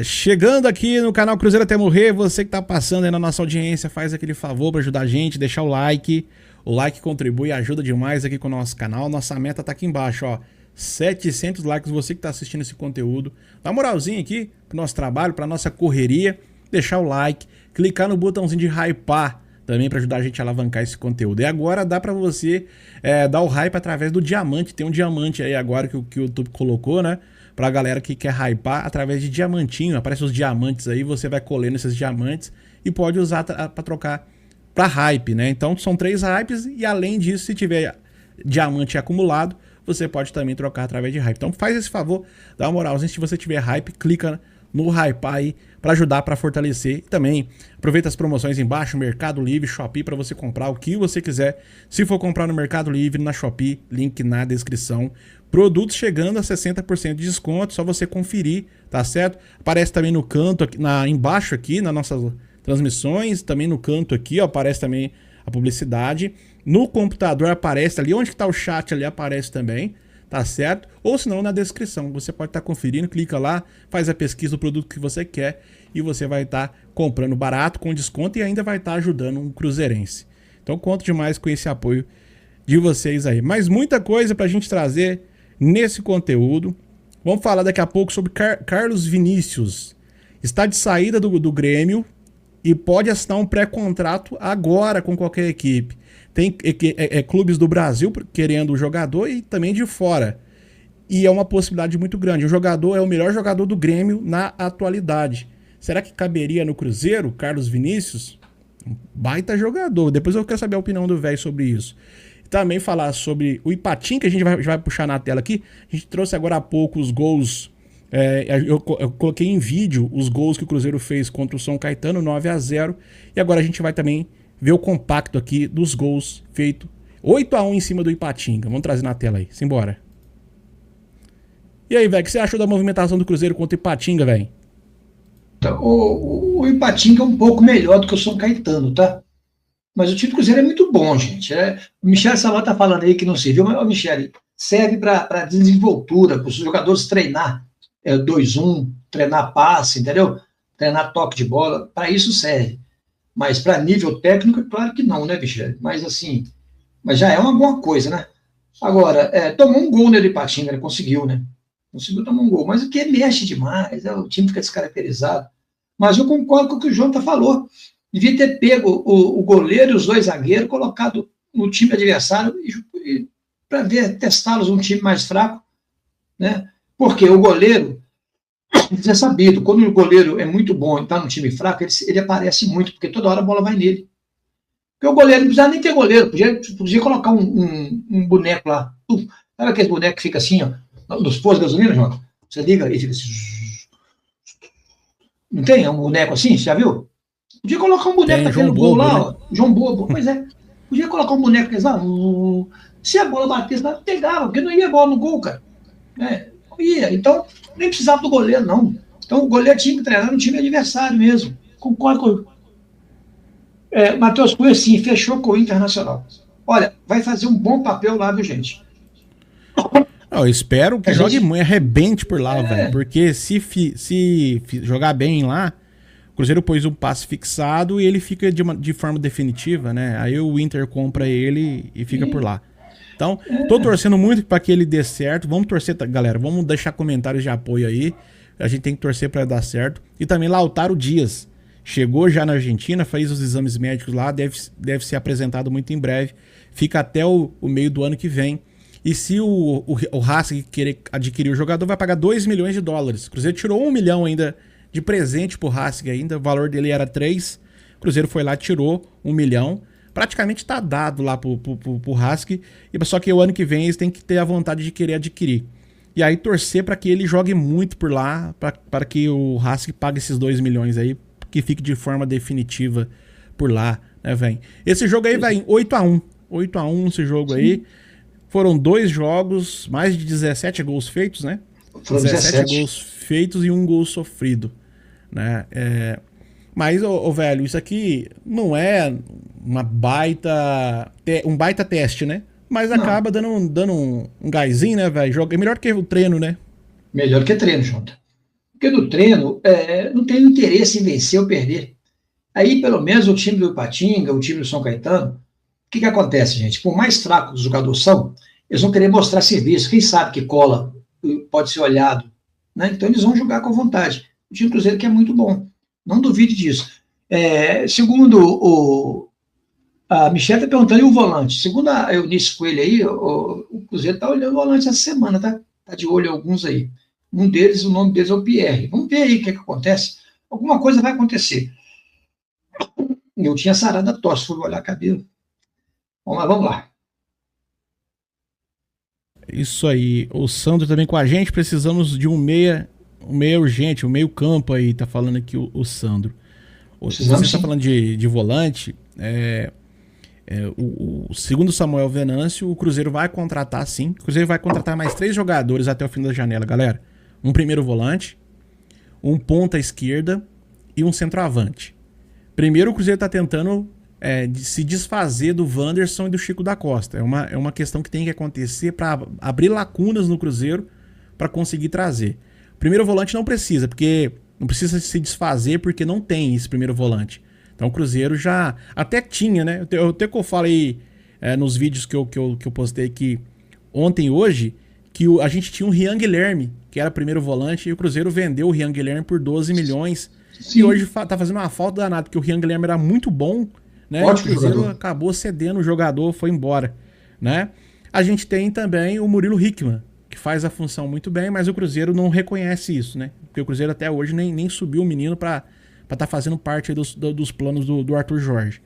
Chegando aqui no canal Cruzeiro Até Morrer, você que tá passando aí na nossa audiência, faz aquele favor para ajudar a gente, deixar o like. O like contribui e ajuda demais aqui com o nosso canal. Nossa meta tá aqui embaixo, ó. 700 likes, você que tá assistindo esse conteúdo. Dá uma moralzinha aqui pro nosso trabalho, pra nossa correria. Deixar o like, clicar no botãozinho de hypar também para ajudar a gente a alavancar esse conteúdo. E agora dá para você dar o hype através do diamante. Tem um diamante aí agora que o YouTube colocou, né? Pra galera que quer hypar através de diamantinho. Aparece os diamantes aí, você vai colhendo esses diamantes e pode usar para trocar para hype, né? Então são 3 hypes e além disso, se tiver diamante acumulado, você pode também trocar através de hype. Então faz esse favor, dá uma moralzinha. Se você tiver hype, clica no hypar aí para ajudar, para fortalecer. E também aproveita as promoções embaixo, Mercado Livre, Shopee, para você comprar o que você quiser. Se for comprar no Mercado Livre, na Shopee, link na descrição. Produtos chegando a 60% de desconto, só você conferir, tá certo? Aparece também no canto, aqui, embaixo aqui, nas nossas transmissões, também no canto aqui, ó, aparece também a publicidade. No computador aparece ali, onde que tá o chat ali aparece também, tá certo? Ou se não, na descrição, você pode estar conferindo, clica lá, faz a pesquisa do produto que você quer e você vai estar comprando barato, com desconto e ainda vai estar ajudando um cruzeirense. Então conto demais com esse apoio de vocês aí. Mas muita coisa pra gente trazer nesse conteúdo. Vamos falar daqui a pouco sobre Carlos Vinícius. Está de saída do Grêmio e pode assinar um pré-contrato agora com qualquer equipe. Tem clubes do Brasil querendo o jogador e também de fora. E é uma possibilidade muito grande. O jogador é o melhor jogador do Grêmio na atualidade. Será que caberia no Cruzeiro, Carlos Vinícius? Um baita jogador. Depois eu quero saber a opinião do velho sobre isso. Também falar sobre o Ipatinga, que a gente vai puxar na tela aqui. A gente trouxe agora há pouco os gols. Eu coloquei em vídeo os gols que o Cruzeiro fez contra o São Caetano, 9-0. E agora a gente vai também ver o compacto aqui dos gols feitos 8-1 em cima do Ipatinga. Vamos trazer na tela aí. Simbora. E aí, velho, o que você achou da movimentação do Cruzeiro contra o Ipatinga, velho? Então, o Ipatinga é um pouco melhor do que o São Caetano, tá? Mas o time do Cruzeiro é muito bom, gente. O Michel Saló tá falando aí que não serviu, mas, Michel, serve para desenvoltura, para os jogadores treinar 2-1, treinar passe, entendeu? Treinar toque de bola, para isso serve. Mas para nível técnico, claro que não, né, Michel? Mas assim, mas já é uma boa coisa, né? Agora, tomou um gol nele, Ipatinga, ele conseguiu, né? Conseguiu tomar um gol, mas o que mexe demais, o time fica descaracterizado. Mas eu concordo com o que o João falou. Devia ter pego o goleiro e os 2 zagueiros, colocado no time adversário para ver, testá-los um time mais fraco, né? Porque o goleiro, isso é sabido, quando o goleiro é muito bom e está no time fraco, ele aparece muito, porque toda hora a bola vai nele. Porque o goleiro não precisava nem ter goleiro, podia colocar um boneco lá. Sabe aquele boneco que fica assim, ó, nos postos de gasolina, João? Você liga e fica assim. Não tem um boneco assim? Você já viu? Podia colocar um boneco daquele gol lá, né? Ó, João Bobo. Pois é. Podia colocar um boneco daquele lá. Se a bola batesse lá, pegava, porque não ia bola no gol, cara. Não ia. Então, nem precisava do goleiro, não. Então, o goleiro tinha que treinar no time adversário mesmo. Concordo com Matheus Cunha, sim, fechou com o Internacional. Olha, vai fazer um bom papel lá, viu, gente? Eu espero que jogue muito, arrebente por lá, velho. Porque se jogar bem lá, o Cruzeiro pôs um passe fixado e ele fica de forma definitiva, né? Aí o Inter compra ele e fica por lá. Então, tô torcendo muito para que ele dê certo. Vamos torcer, galera. Vamos deixar comentários de apoio aí. A gente tem que torcer para dar certo. E também Lautaro Dias. Chegou já na Argentina, fez os exames médicos lá. Deve ser apresentado muito em breve. Fica até o meio do ano que vem. E se o Racing querer adquirir o jogador, vai pagar 2 milhões de dólares. O Cruzeiro tirou 1 milhão ainda de presente pro Racing ainda. O valor dele era 3. O Cruzeiro foi lá, tirou 1 milhão. Praticamente tá dado lá pro Racing. Só que o ano que vem eles têm que ter a vontade de querer adquirir. E aí torcer para que ele jogue muito por lá, para que o Racing pague esses 2 milhões aí, que fique de forma definitiva por lá, né, velho? Esse jogo aí vai em 8-1. 8-1 esse jogo aí. Foram 2 jogos, mais de 17 gols feitos, né? Foram 17 gols feitos e 1 gol sofrido, né? Mas, velho, isso aqui não é uma um baita teste, né? Mas acaba dando um gásinho, né, velho? É melhor que o treino, né? Melhor que treino, Jonathan. Porque no treino não tem interesse em vencer ou perder. Aí, pelo menos, o time do Ipatinga, o time do São Caetano, o que acontece, gente? Por mais fracos os jogadores são, eles vão querer mostrar serviço. Quem sabe que cola pode ser olhado, né? Então eles vão jogar com vontade. O time do Cruzeiro que é muito bom. Não duvide disso. Segundo a Michelle está perguntando, e o volante? Segundo a Eunice Coelho aí, o Cruzeiro está olhando o volante essa semana, tá? Está de olho em alguns aí. Um deles, o nome deles é o Pierre. Vamos ver aí o que acontece. Alguma coisa vai acontecer. Eu tinha sarado a tosse, fui olhar cabelo. Mas vamos lá. Isso aí. O Sandro também com a gente. Precisamos de um meia urgente, um meio campo aí. Tá falando aqui o Sandro. Você está falando de volante. Segundo Samuel Venâncio, o Cruzeiro vai contratar sim. O Cruzeiro vai contratar mais 3 jogadores até o fim da janela, galera. Um primeiro volante, um ponta esquerda e um centroavante. Primeiro o Cruzeiro está tentando se desfazer do Wanderson e do Chico da Costa. É uma questão que tem que acontecer para abrir lacunas no Cruzeiro para conseguir trazer. O primeiro volante não precisa, porque não precisa se desfazer porque não tem esse primeiro volante. Então o Cruzeiro já até tinha, né? Até que eu falei nos vídeos que eu postei aqui ontem e hoje, que a gente tinha um Rian Guilherme, que era primeiro volante, e o Cruzeiro vendeu o Rian Guilherme por 12 milhões. Sim. E hoje tá fazendo uma falta danada, porque o Rian Guilherme era muito bom, né? Ótimo, o Cruzeiro jogador. Acabou cedendo o jogador, foi embora, né? A gente tem também o Murilo Hickman, que faz a função muito bem, mas o Cruzeiro não reconhece isso, né? Porque o Cruzeiro até hoje nem subiu o menino para estar fazendo parte aí dos planos do Arthur Jorge.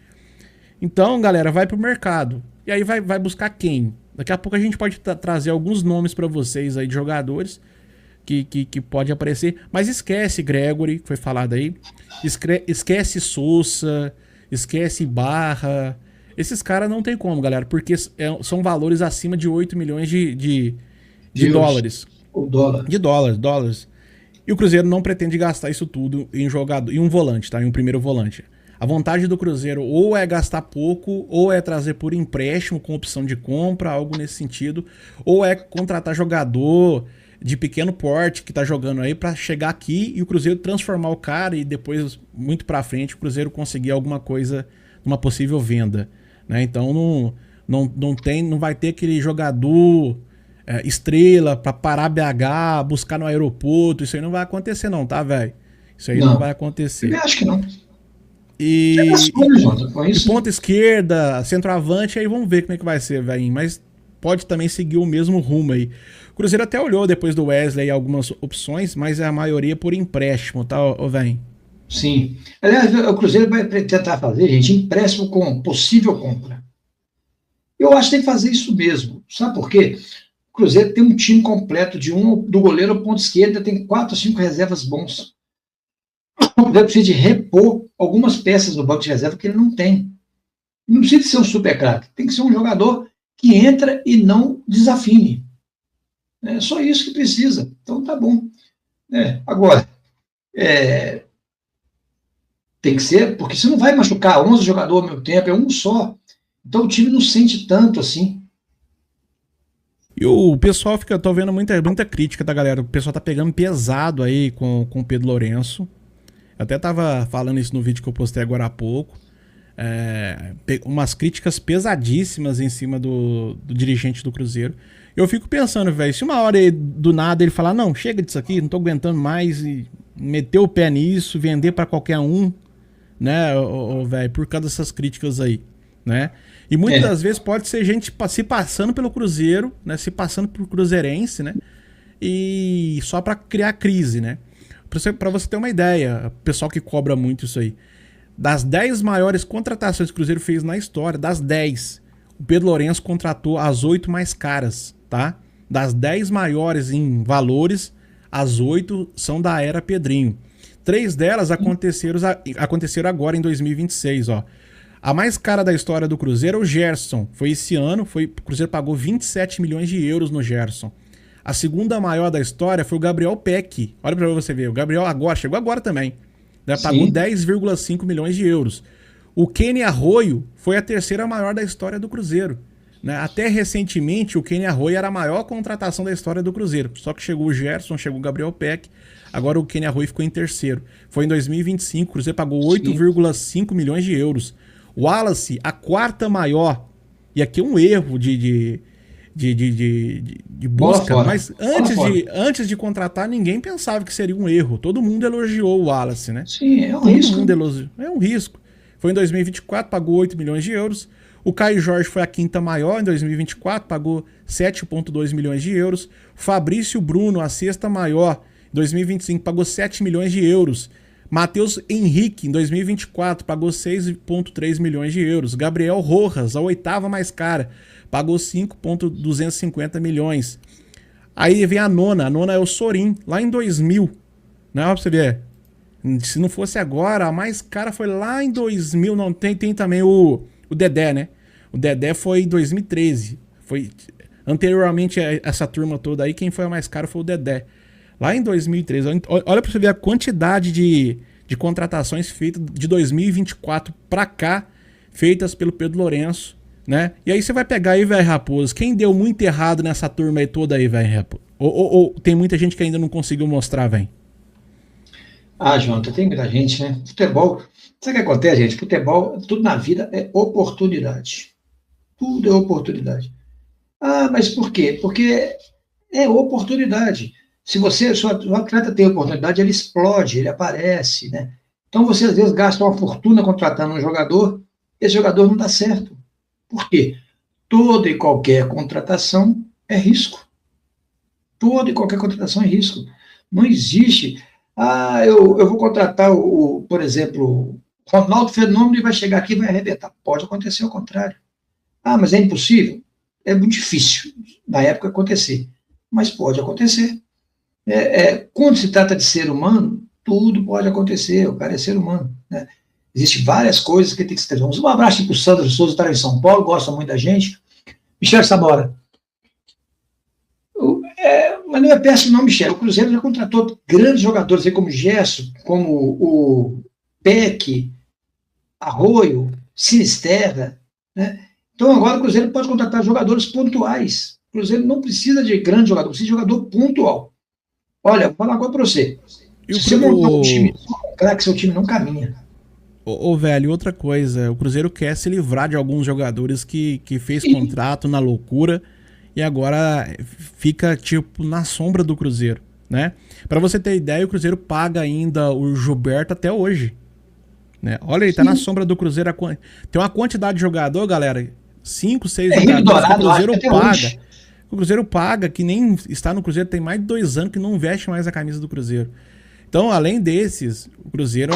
Então, galera, vai pro mercado. E aí vai buscar quem? Daqui a pouco a gente pode trazer alguns nomes para vocês aí de jogadores que pode aparecer. Mas esquece Gregory, que foi falado aí. Esquece Sousa, esquece Barra. Esses caras não tem como, galera, porque são valores acima de 8 milhões de dólares. O dólar. De dólares. E o Cruzeiro não pretende gastar isso tudo em jogador, em um volante, tá? Em um primeiro volante. A vontade do Cruzeiro ou é gastar pouco, ou é trazer por empréstimo com opção de compra, algo nesse sentido, ou é contratar jogador de pequeno porte que tá jogando aí pra chegar aqui e o Cruzeiro transformar o cara e depois, muito pra frente, o Cruzeiro conseguir alguma coisa numa possível venda, né? Então não vai ter aquele jogador estrela pra parar BH, buscar no aeroporto, isso aí não vai acontecer não, tá, velho? Isso aí não vai acontecer. Eu acho que não. E ponta esquerda, centroavante, aí vamos ver como é que vai ser, velho. Mas pode também seguir o mesmo rumo aí. O Cruzeiro até olhou depois do Wesley algumas opções, mas a maioria por empréstimo, tá, velho? Sim. Aliás, o Cruzeiro vai tentar fazer, gente, empréstimo com possível compra. Eu acho que tem que fazer isso mesmo. Sabe por quê? O Cruzeiro tem um time completo do goleiro ao ponto esquerda, tem 4 ou 5 reservas bons. O Cruzeiro precisa de repor algumas peças no banco de reserva que ele não tem. Não precisa ser um super craque, tem que ser um jogador que entra e não desafine. É só isso que precisa. Então tá bom. Agora, tem que ser, porque você não vai machucar 11 jogadores ao mesmo tempo, é um só. Então o time não sente tanto assim. E o pessoal tô vendo muita crítica da galera. O pessoal tá pegando pesado aí com o Pedro Lourenço. Eu até tava falando isso no vídeo que eu postei agora há pouco. Umas críticas pesadíssimas em cima do dirigente do Cruzeiro. Eu fico pensando, velho, se uma hora do nada ele falar, não, chega disso aqui, não tô aguentando mais, e meter o pé nisso, vender pra qualquer um, né, velho, por causa dessas críticas aí, né? E muitas das vezes pode ser gente se passando pelo Cruzeiro, né, se passando por cruzeirense, né, e só pra criar crise, né? Pra você ter uma ideia, o pessoal que cobra muito isso aí, das 10 maiores contratações que o Cruzeiro fez na história, das 10, o Pedro Lourenço contratou as 8 mais caras, tá? Das 10 maiores em valores, as 8 são da era Pedrinho. 3 delas aconteceram agora em 2026, ó. A mais cara da história do Cruzeiro é o Gerson. Foi esse ano, o Cruzeiro pagou 27 milhões de euros no Gerson. A segunda maior da história foi o Gabriel Peck. Olha pra você ver, o Gabriel chegou agora também. Pagou 10,5 milhões de euros. O Kenny Arroio foi a terceira maior da história do Cruzeiro. né? Até recentemente, o Kenny Arroyo era a maior contratação da história do Cruzeiro. Só que chegou o Gerson, chegou o Gabriel Peck, agora o Kenny Arroyo ficou em terceiro. Foi em 2025, o Cruzeiro pagou 8,5 milhões de euros. O Wallace, a quarta maior, e aqui um erro de busca, mas antes de contratar, ninguém pensava que seria um erro. Todo mundo elogiou o Wallace, né? Sim, é um risco. É um risco. Foi em 2024, pagou 8 milhões de euros. O Caio Jorge foi a quinta maior em 2024, pagou 7,2 milhões de euros. Fabrício Bruno, a sexta maior, em 2025, pagou 7 milhões de euros. Matheus Henrique, em 2024, pagou 6,3 milhões de euros. Gabriel Rojas, a oitava mais cara, pagou 5,250 milhões. Aí vem a nona é o Sorin, lá em 2000. Não, pra você ver. Se não fosse agora, a mais cara foi lá em 2000. Não, tem também o Dedé, né? O Dedé foi em 2013. Foi anteriormente a essa turma toda aí, quem foi a mais cara foi o Dedé. Lá em 2013. Olha pra você ver a quantidade de contratações feitas de 2024 pra cá, feitas pelo Pedro Lourenço, né? E aí você vai pegar aí, velho Raposo, quem deu muito errado nessa turma aí toda aí, velho Raposo? Ou tem muita gente que ainda não conseguiu mostrar, velho? Ah, Jonathan, tem muita gente, né? Futebol, sabe o que acontece, gente? Futebol, tudo na vida é oportunidade. Tudo é oportunidade. Ah, mas por quê? Porque é oportunidade. Se o atleta tem oportunidade, ele explode, ele aparece, né? Então você às vezes gasta uma fortuna contratando um jogador, esse jogador não dá certo. Por quê? Toda e qualquer contratação é risco. Toda e qualquer contratação é risco. Não existe. Ah, eu vou contratar, por exemplo, Ronaldo Fenômeno e vai chegar aqui e vai arrebentar. Pode acontecer ao contrário. Ah, mas é impossível? É muito difícil, na época, acontecer. Mas pode acontecer. Quando se trata de ser humano, tudo pode acontecer. O cara é ser humano, né? Existem várias coisas que tem que se ter. Um abraço para o Sandro Souza, está em São Paulo, gosta muito da gente. Michel Sabora. Mas não é péssimo não, Michel. O Cruzeiro já contratou grandes jogadores, aí como Gerson, como o Peck, Arroio, Sinisterra, né? Então agora o Cruzeiro pode contratar jogadores pontuais. O Cruzeiro não precisa de grande jogador, precisa de jogador pontual. Olha, vou falar agora para você. Se você montar um time, craque, seu time não caminha. Velho, outra coisa, o Cruzeiro quer se livrar de alguns jogadores que fez contrato na loucura e agora fica, tipo, na sombra do Cruzeiro, né? Pra você ter ideia, o Cruzeiro paga ainda o Gilberto até hoje, né? Olha, ele tá na sombra do Cruzeiro. Tem uma quantidade de jogador, galera, 5, 6 jogadores que o Cruzeiro paga. O Cruzeiro paga, que nem está no Cruzeiro, tem mais de 2 anos que não veste mais a camisa do Cruzeiro. Então, além desses, o Cruzeiro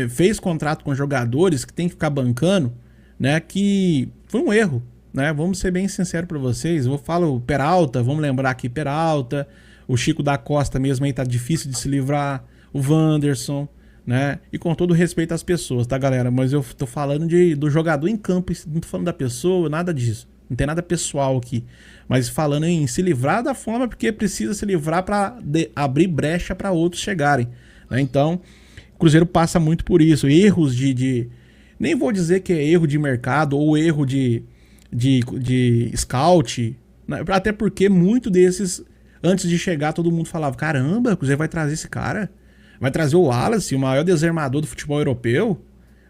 fez contrato com jogadores que tem que ficar bancando, né? Que foi um erro, né? Vamos ser bem sinceros para vocês. Eu falo Peralta, vamos lembrar aqui Peralta, o Chico da Costa mesmo aí tá difícil de se livrar, o Wanderson, né? E com todo respeito às pessoas, tá, galera? Mas eu tô falando do jogador em campo, não tô falando da pessoa, nada disso. Não tem nada pessoal aqui. Mas falando em se livrar da forma, porque precisa se livrar para abrir brecha para outros chegarem, né? Então, o Cruzeiro passa muito por isso. Erros nem vou dizer que é erro de mercado ou erro de scout, né? Até porque muito desses, antes de chegar, todo mundo falava: caramba, o Cruzeiro vai trazer esse cara? Vai trazer o Wallace, o maior desarmador do futebol europeu?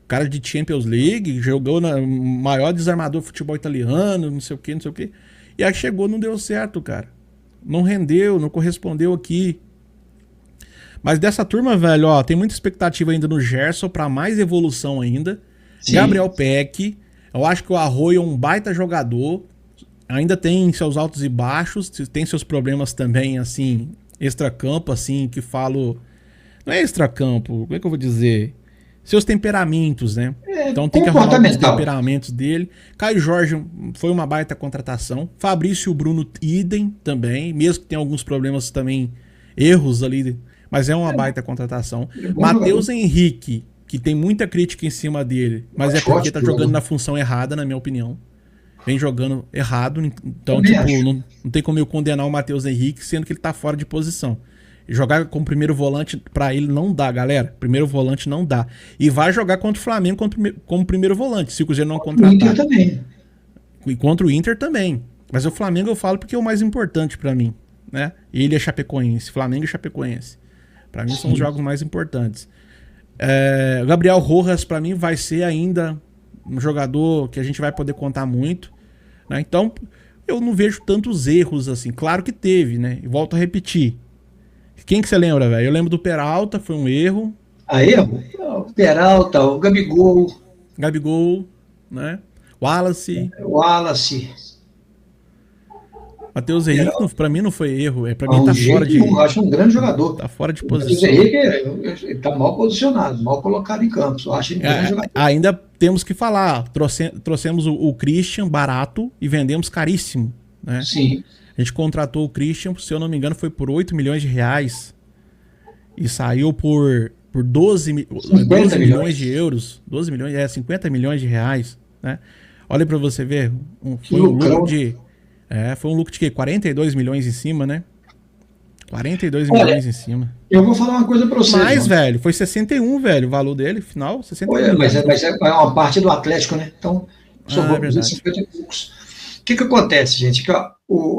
Cara de Champions League, jogou no maior desarmador do futebol italiano, não sei o que, não sei o que. E aí chegou, não deu certo, cara. Não rendeu, não correspondeu aqui. Mas dessa turma, velho, ó, tem muita expectativa ainda no Gerson pra mais evolução ainda. Sim. Gabriel Peck, eu acho que o Arroyo é um baita jogador. Ainda tem seus altos e baixos, tem seus problemas também, assim, extracampo, assim, que falo... Não é extracampo, como é que eu vou dizer? Seus temperamentos, né? Então tem que arrumar os temperamentos dele. Caio Jorge foi uma baita contratação. Fabrício Bruno, idem também, mesmo que tenha alguns problemas também, erros ali, mas é uma baita contratação. Matheus Henrique, que tem muita crítica em cima dele, mas é porque tá jogando na função errada, na minha opinião. Vem jogando errado, então tipo, não tem como eu condenar o Matheus Henrique, sendo que ele tá fora de posição. Jogar como primeiro volante pra ele não dá, galera. Primeiro volante não dá. E vai jogar contra o Flamengo como primeiro volante, se o Cruzeiro não contratar. O Inter também. E contra o Inter também. Mas o Flamengo eu falo porque é o mais importante pra mim, né? Ele é Chapecoense, Flamengo e Chapecoense. Pra mim são os jogos mais importantes. O Gabriel Rojas, pra mim, vai ser ainda um jogador que a gente vai poder contar muito, né? Então, eu não vejo tantos erros assim. Claro que teve, né? E volto a repetir. Quem que você lembra, velho? Eu lembro do Peralta, foi um erro. Erro? O Peralta, o Gabigol, né? Wallace. Wallace. Matheus Henrique, pra mim, não foi erro. Pra mim, Um tá fora de. Eu acho um grande jogador. Tá fora de O Matheus posição. Henrique está mal posicionado, mal colocado em campo. Eu acho ele um grande jogador. Ainda temos que falar. Trouxemos o Christian barato e vendemos caríssimo, né? Sim. A gente contratou o Christian, se eu não me engano, foi por 8 milhões de reais. E saiu por 12 milhões de euros. 12 milhões, 50 milhões de reais, né? Olha pra você ver. Foi um lucro de... foi um lucro de quê? 42 milhões em cima, né? 42 milhões em cima. Eu vou falar uma coisa pra você. Mas, velho, foi 61, velho, o valor dele, final, 61 mas é uma parte do Atlético, né? Então, sobrou 50 e poucos. O que acontece, gente? Que, ó,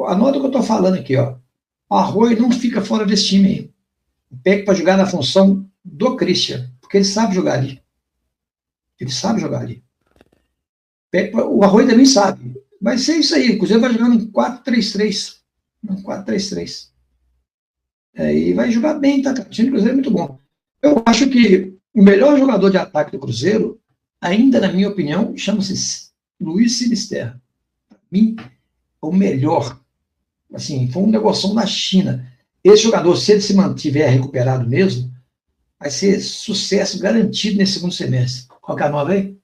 a nota que eu tô falando aqui, ó. O Arroio não fica fora desse time aí. O PEC para jogar na função do Christian, porque ele sabe jogar ali. Ele sabe jogar ali. O Arroio também sabe. Vai ser isso aí. O Cruzeiro vai jogar no 4-3-3. No 4-3-3. E vai jogar bem, tá? O time do Cruzeiro é muito bom. Eu acho que o melhor jogador de ataque do Cruzeiro, ainda na minha opinião, chama-se Luiz Sinisterra. Para mim, é o melhor. Assim, foi um negócio da China. Esse jogador, se ele se mantiver recuperado mesmo, vai ser sucesso garantido nesse segundo semestre. Qual que é a nova aí?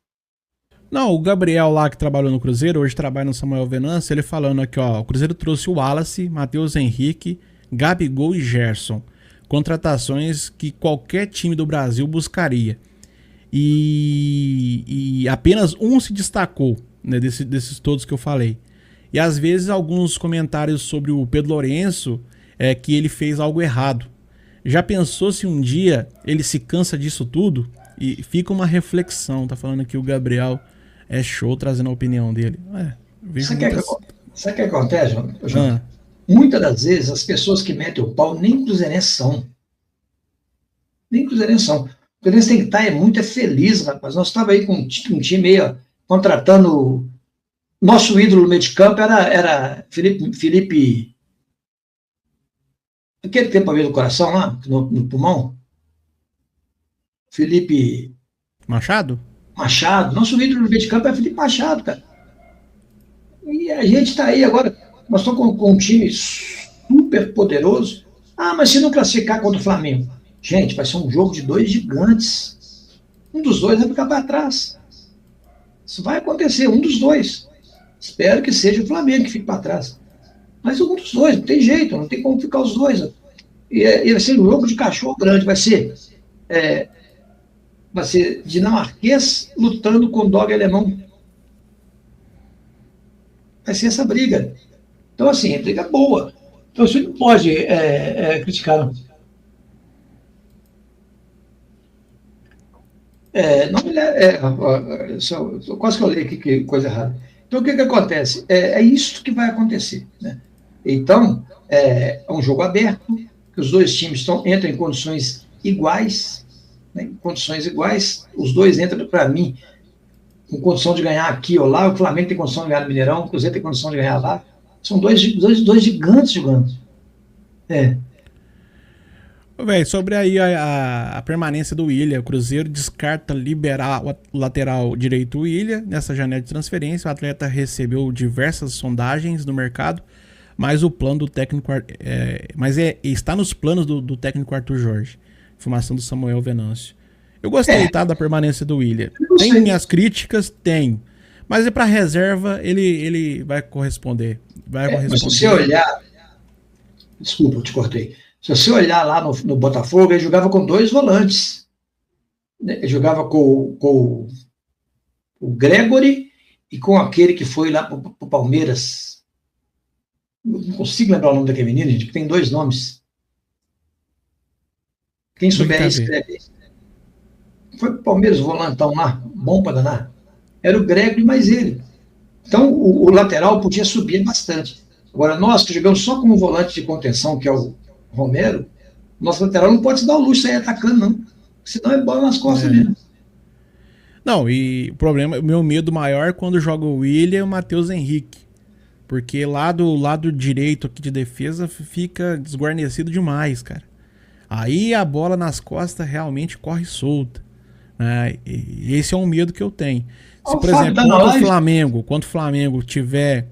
Não, o Gabriel lá que trabalhou no Cruzeiro, hoje trabalha no Samuel Venâncio, ele falando aqui, ó, o Cruzeiro trouxe o Wallace, Matheus Henrique, Gabigol e Gerson. Contratações que qualquer time do Brasil buscaria. E apenas um se destacou, né, desses todos que eu falei. E às vezes alguns comentários sobre o Pedro Lourenço que ele fez algo errado. Já pensou se um dia ele se cansa disso tudo? E fica uma reflexão. Tá falando aqui o Gabriel é show trazendo a opinião dele. Sabe o que acontece, João? Muitas das vezes as pessoas que metem o pau nem cruzeirenses são. Nem cruzeirenses são. O cruzeirense tem que estar muito feliz, rapaz. Nós estávamos aí com um time aí, ó, contratando. Nosso ídolo no meio de campo era Felipe. Aquele que tem problema do coração lá, no pulmão. Felipe. Machado? Nosso ídolo no meio de campo é Felipe Machado, cara. E a gente está aí agora. Nós estamos com um time super poderoso. Mas se não classificar contra o Flamengo? Gente, vai ser um jogo de dois gigantes. Um dos dois vai ficar para trás. Isso vai acontecer, um dos dois. Espero que seja o Flamengo que fique para trás. Mas um dos dois, não tem jeito, não tem como ficar os dois. E vai ser um jogo de cachorro grande, vai ser dinamarquês lutando com dog alemão. Vai ser essa briga. Então, assim, é briga boa. Então, você não pode criticar. Quase que eu leio aqui que coisa errada. Então, o que acontece? É isso que vai acontecer, né? Então, é um jogo aberto, que os dois times entram em condições iguais, né? Em condições iguais, os dois entram, para mim, com condição de ganhar aqui ou lá. O Flamengo tem condição de ganhar no Mineirão, o Cruzeiro tem condição de ganhar lá. São dois gigantes jogando. Véi, sobre aí a permanência do Willian, o Cruzeiro descarta liberar o lateral direito Willian nessa janela de transferência. O atleta recebeu diversas sondagens no mercado, mas o plano do técnico está nos planos do técnico Arthur Jorge. Informação do Samuel Venâncio. Eu gostei, tá, da permanência do Willian. Tem minhas críticas? Tem. Mas para reserva, ele vai corresponder. Mas se você olhar... Desculpa, eu te cortei. Se você olhar lá no Botafogo, ele jogava com dois volantes. Ele jogava com o Gregory e com aquele que foi lá para o Palmeiras. Não consigo lembrar o nome daquele menino, gente, que tem dois nomes. Quem souber, escreve. Foi para o Palmeiras, o volantão lá, bom para danar. Era o Gregory mais ele. Então, o lateral podia subir bastante. Agora, nós que jogamos só como volante de contenção, que é o Romero, nosso lateral não pode se dar o luxo de sair atacando, não. Senão é bola nas costas mesmo. Não, e o problema, o meu medo maior é quando joga o William e o Matheus Henrique. Porque lá do lado direito aqui de defesa fica desguarnecido demais, cara. Aí a bola nas costas realmente corre solta. Né? E esse é um medo que eu tenho. Se, por exemplo, quando o Flamengo tiver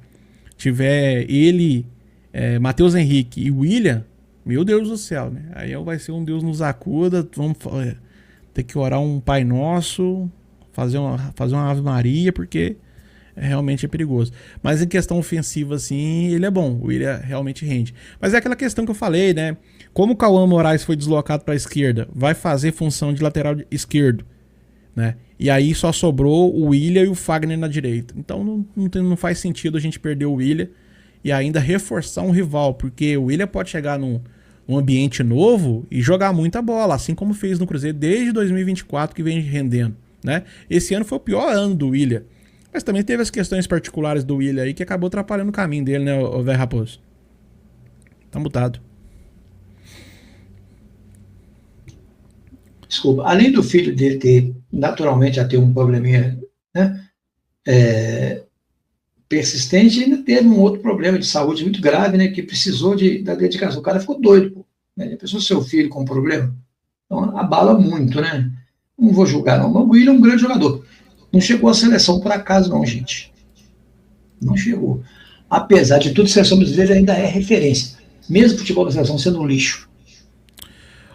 ele, Matheus Henrique e William, meu Deus do céu, né? Aí vai ser um Deus nos acuda, vamos ter que orar um Pai Nosso, fazer uma Ave Maria, porque realmente é perigoso. Mas em questão ofensiva, assim, ele é bom. O William realmente rende. Mas é aquela questão que eu falei, né? Como o Cauã Moraes foi deslocado para a esquerda, vai fazer função de lateral esquerdo, né? E aí só sobrou o William e o Fagner na direita. Então não faz sentido a gente perder o William e ainda reforçar um rival, porque o William pode chegar num ambiente novo e jogar muita bola, assim como fez no Cruzeiro desde 2024 que vem rendendo, né? Esse ano foi o pior ano do William. Mas também teve as questões particulares do William aí que acabou atrapalhando o caminho dele, né, o velho Raposo? Tá mutado. Desculpa. Além do filho dele ter, naturalmente, a ter um probleminha, né, persistente, ainda teve um outro problema de saúde muito grave, né, que precisou da dedicação. O cara ficou doido, pô. Né? A pessoa, seu filho com problema, então abala muito, né? Não vou julgar, não. Mas o William é um grande jogador. Não chegou à seleção por acaso, não, gente. Não chegou. Apesar de tudo, a seleção brasileira ainda é referência. Mesmo o futebol da seleção sendo um lixo.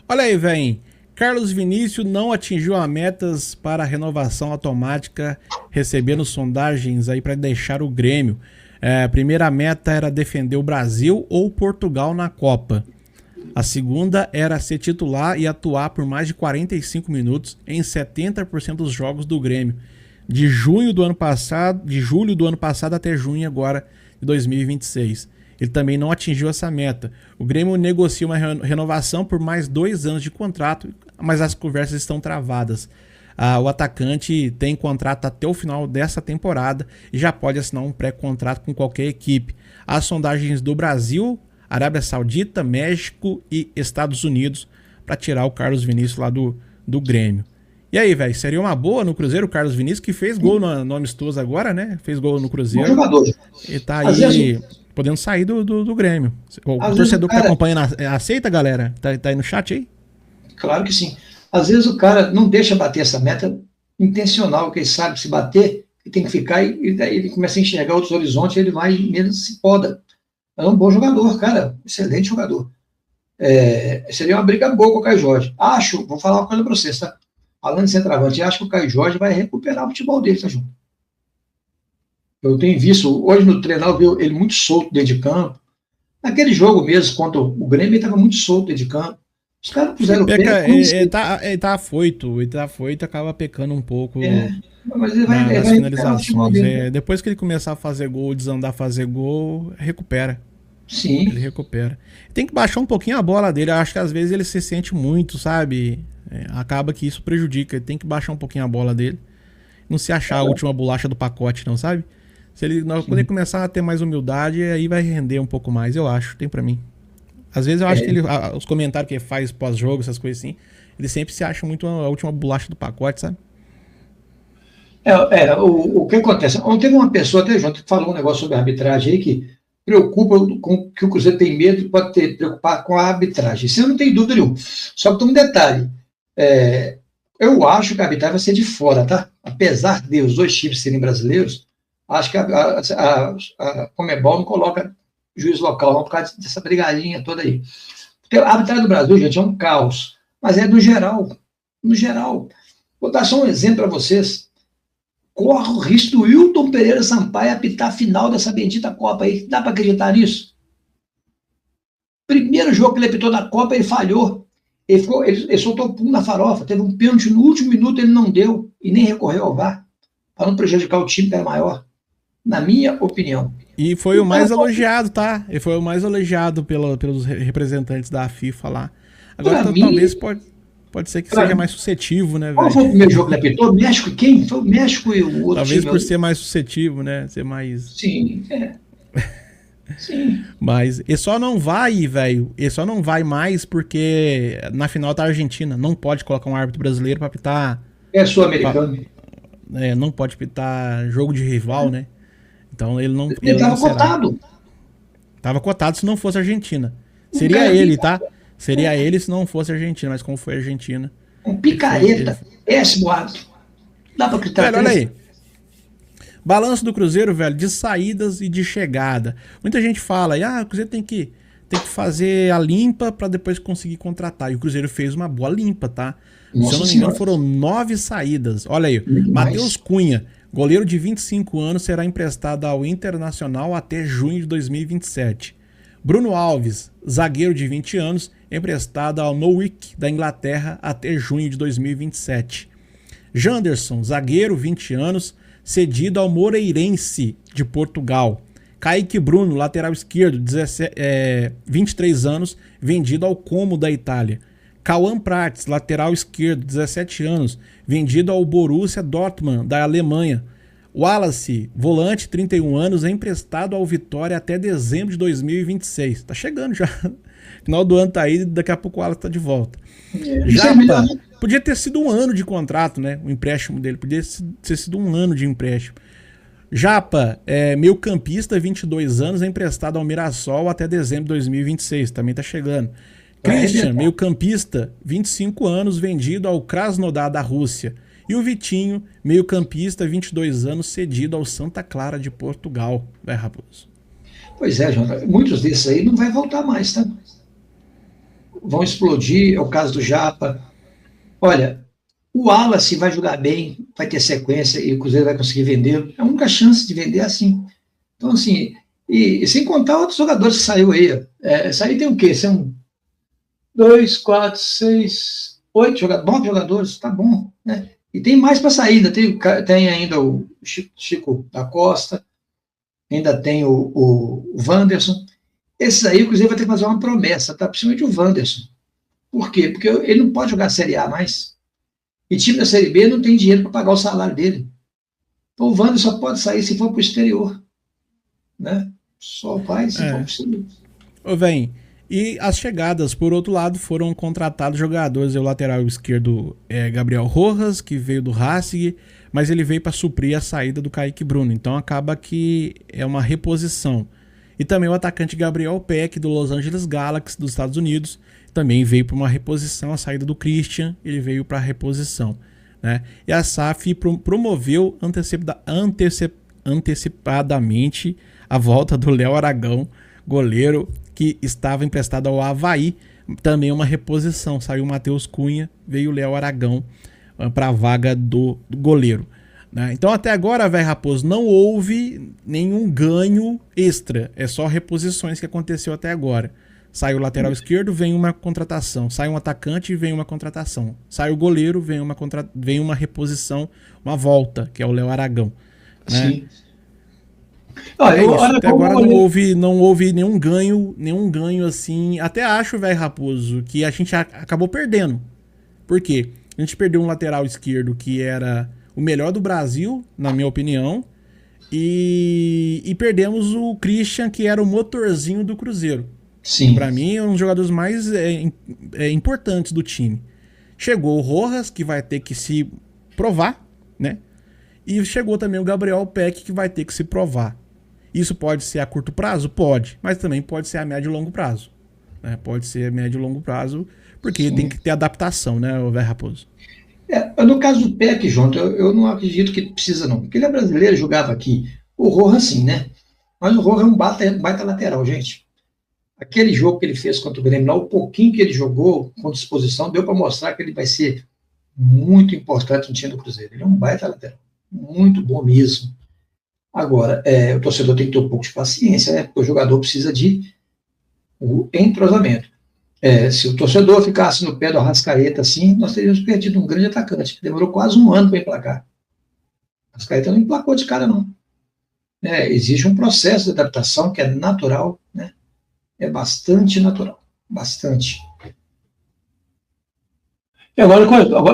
Olha aí, velho. Carlos Vinícius não atingiu as metas para a renovação automática, recebendo sondagens aí para deixar o Grêmio. A primeira meta era defender o Brasil ou Portugal na Copa. A segunda era ser titular e atuar por mais de 45 minutos em 70% dos jogos do Grêmio. De julho do ano passado até junho agora de 2026. Ele também não atingiu essa meta. O Grêmio negocia uma renovação por mais 2 anos de contrato, mas as conversas estão travadas. O atacante tem contrato até o final dessa temporada e já pode assinar um pré-contrato com qualquer equipe. As sondagens do Brasil, Arábia Saudita, México e Estados Unidos para tirar o Carlos Vinícius lá do Grêmio. E aí, velho, seria uma boa no Cruzeiro o Carlos Vinícius, que fez gol no amistoso agora, né? Fez gol no Cruzeiro. Bom jogador. Ele tá aí podendo sair do Grêmio. O torcedor que tá acompanhando aceita, galera? Tá aí no chat aí? Claro que sim. Às vezes o cara não deixa bater essa meta intencional, que ele sabe que se bater, ele tem que ficar e daí ele começa a enxergar outros horizontes, ele vai menos se poda. É um bom jogador, cara. Excelente jogador. Seria uma briga boa com o Caio Jorge. Vou falar uma coisa pra vocês, tá? Falando de centroavante, acho que o Caio Jorge vai recuperar o futebol dele, tá, João? Eu tenho visto, hoje no treino, eu vi ele muito solto dentro de campo. Naquele jogo mesmo, contra o Grêmio, ele estava muito solto dentro de campo. Os caras puseram o pé. Ele tá afoito, acaba pecando um pouco mas ele vai nas finalizações. Depois que ele começar a fazer gol, desandar a fazer gol, recupera. Sim. Ele recupera. Tem que baixar um pouquinho a bola dele. Eu acho que às vezes ele se sente muito, sabe? Acaba que isso prejudica. Ele tem que baixar um pouquinho a bola dele. Não se achar a última bolacha do pacote, não, sabe? Quando ele começar a ter mais humildade, aí vai render um pouco mais, eu acho. Tem pra mim. Às vezes eu acho que os comentários que ele faz pós-jogo, essas coisas assim, ele sempre se acha muito a última bolacha do pacote, sabe? O que acontece? Ontem teve uma pessoa até junto que falou um negócio sobre a arbitragem aí que preocupa com que o Cruzeiro tem medo, pode preocupar com a arbitragem. Isso eu não tenho dúvida nenhuma. Só que tem um detalhe. Eu acho que a arbitragem vai ser de fora, tá? Apesar de os dois times serem brasileiros, acho que a Conmebol não coloca juiz local, não, por causa dessa brigadinha toda aí. Porque a arbitragem do Brasil, gente, é um caos. Mas é do geral. No geral. Vou dar só um exemplo para vocês. Corre o risco do Wilton Pereira Sampaio apitar a final dessa bendita Copa aí. Dá para acreditar nisso? Primeiro jogo que ele apitou na Copa, ele falhou. Ele soltou o pum na farofa. Teve um pênalti no último minuto, ele não deu. E nem recorreu ao VAR. Para não prejudicar o time que era maior. Na minha opinião. E foi o mais elogiado, tá? Ele foi o mais elogiado pelos representantes da FIFA lá. Agora talvez pode... Pode ser que seja mais suscetível, né, Qual velho? foi o primeiro jogo que ele apitou? México e quem? Foi o México e o outro Talvez time. por ser mais suscetível, né? Ser mais. Sim, sim. Mas ele só não vai, velho. Ele só não vai mais porque na final tá a Argentina. Não pode colocar um árbitro brasileiro pra pitar. É sul-americano. Não pode pitar jogo de rival, né? Então ele não. Ele não estava será. cotado. Tava cotado se não fosse a Argentina. Um Seria cara ele, tá? Seria ele se não fosse a Argentina, mas como foi a Argentina. Um picareta. Péssimo árbitro. Dá pra acreditar. Velho, olha aí. Balanço do Cruzeiro, velho, de saídas e de chegada. Muita gente fala, o Cruzeiro tem que fazer a limpa pra depois conseguir contratar. E o Cruzeiro fez uma boa limpa, tá? Nossa Se eu não me engano, foram 9 saídas. Olha aí, Matheus Cunha, goleiro de 25 anos, será emprestado ao Internacional até junho de 2027. Bruno Alves, zagueiro de 20 anos, emprestado ao Norwich da Inglaterra até junho de 2027. Janderson, zagueiro, 20 anos, cedido ao Moreirense de Portugal. Kaique Bruno, lateral esquerdo, 23 anos, vendido ao Como da Itália. Cauã Prates, lateral esquerdo, 17 anos, vendido ao Borussia Dortmund da Alemanha. Wallace, volante, 31 anos, é emprestado ao Vitória até dezembro de 2026. Tá chegando já. Final do ano tá aí, daqui a pouco o Wallace tá de volta. Japa, podia ter sido um ano de contrato, né? O empréstimo dele, podia ter sido um ano de empréstimo. Japa, meio campista, 22 anos, é emprestado ao Mirassol até dezembro de 2026. Também tá chegando. Christian, meio campista, 25 anos, vendido ao Krasnodar da Rússia. E o Vitinho, meio campista, 22 anos, cedido ao Santa Clara de Portugal. Vai, Raposo. Pois é, Jota. Muitos desses aí não vai voltar mais, tá? Vão explodir, é o caso do Japa. Olha, o Wallace vai jogar bem, vai ter sequência e o Cruzeiro vai conseguir vender. É a única chance de vender assim. Então, assim, e sem contar outros jogadores que saiu aí. Essa aí tem o quê? São 2, 4, 6, 8 jogadores, 9 jogadores, tá bom, né? E tem mais para saída, tem ainda o Chico da Costa, ainda tem o Wanderson. Esses aí, o Cruzeiro vai ter que fazer uma promessa, tá? Principalmente o Wanderson. Por quê? Porque ele não pode jogar a Série A mais. E time da Série B não tem dinheiro para pagar o salário dele. Então o Wanderson só pode sair se for para o exterior. Né? Só vai se for para o exterior. Vem. E as chegadas, por outro lado, foram contratados jogadores. O lateral esquerdo Gabriel Rojas, que veio do Racing, mas ele veio para suprir a saída do Kaique Bruno. Então acaba que é uma reposição. E também o atacante Gabriel Peck, do Los Angeles Galaxy, dos Estados Unidos, também veio para uma reposição. A saída do Christian, ele veio para reposição. Né? E a SAF promoveu antecipadamente a volta do Léo Aragão, goleiro que estava emprestado ao Avaí, também uma reposição. Saiu o Matheus Cunha, veio o Léo Aragão para a vaga do goleiro. Né? Então até agora, velho Raposo, não houve nenhum ganho extra. É só reposições que aconteceu até agora. Sai o lateral esquerdo, vem uma contratação. Sai um atacante, vem uma contratação. Sai o goleiro, vem uma reposição, uma volta, que é o Léo Aragão. Né? Sim. Até agora não houve nenhum ganho assim. Até acho, velho Raposo, que a gente acabou perdendo. Por quê? A gente perdeu um lateral esquerdo que era o melhor do Brasil, na minha opinião, e perdemos o Christian, que era o motorzinho do Cruzeiro. Sim. Para mim, é um dos jogadores mais importantes do time. Chegou o Rojas, que vai ter que se provar, né? E chegou também o Gabriel Peck, que vai ter que se provar. Isso pode ser a curto prazo? Pode. Mas também pode ser a médio e longo prazo. Né? Pode ser a médio e longo prazo, porque tem que ter adaptação, né, o velho Raposo? No caso do Peck, João, eu não acredito que precisa, não. Porque ele é brasileiro, jogava aqui. O Rojas, sim, né? Mas o Rojas é um baita lateral, gente. Aquele jogo que ele fez contra o Grêmio, lá, o pouquinho que ele jogou com disposição, deu para mostrar que ele vai ser muito importante no time do Cruzeiro. Ele é um baita lateral. Muito bom mesmo. Agora, o torcedor tem que ter um pouco de paciência, né? Porque o jogador precisa de entrosamento. Se o torcedor ficasse no pé do Arrascaeta assim, nós teríamos perdido um grande atacante, que demorou quase um ano para emplacar. O Arrascaeta não emplacou de cara, não. Existe um processo de adaptação que é natural, né? É bastante natural. Bastante. E agora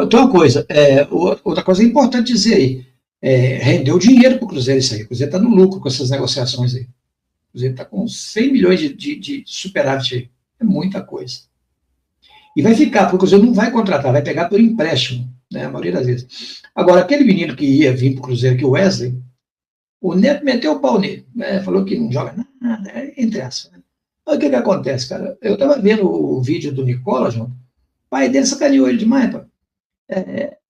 tem uma coisa, outra coisa importante dizer aí, rendeu dinheiro para o Cruzeiro isso aí, o Cruzeiro está no lucro com essas negociações aí. O Cruzeiro está com 100 milhões de superávit aí, é muita coisa. E vai ficar, porque o Cruzeiro não vai contratar, vai pegar por empréstimo, né, a maioria das vezes. Agora, aquele menino que ia vir para o Cruzeiro, que o Wesley, o Neto meteu o pau nele, né, falou que não joga nada, entre essa. Né? Mas o que acontece, cara? Eu estava vendo o vídeo do Nicola, João, o pai dele sacaneou ele demais, pá.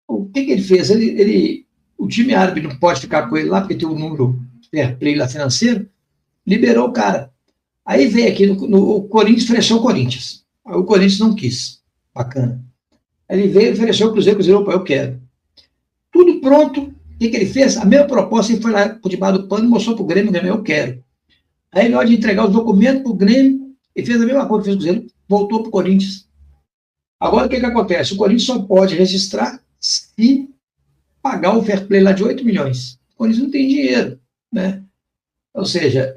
O que ele fez? O time árabe não pode ficar com ele lá, porque tem um número fair play lá financeiro, liberou o cara. Aí veio aqui, o Corinthians ofereceu o Corinthians. Aí o Corinthians não quis. Bacana. Aí ele veio e ofereceu o Cruzeiro, opa, eu quero. Tudo pronto. O que ele fez? A mesma proposta, ele foi lá por debaixo do pano e mostrou para o Grêmio, eu quero. Aí, na hora de entregar os documentos para o Grêmio, ele fez a mesma coisa que fez o Cruzeiro, voltou para o Corinthians. Agora, o que acontece? O Corinthians só pode registrar se pagar o fair play lá de 8 milhões. O Corinthians não tem dinheiro, né? Ou seja,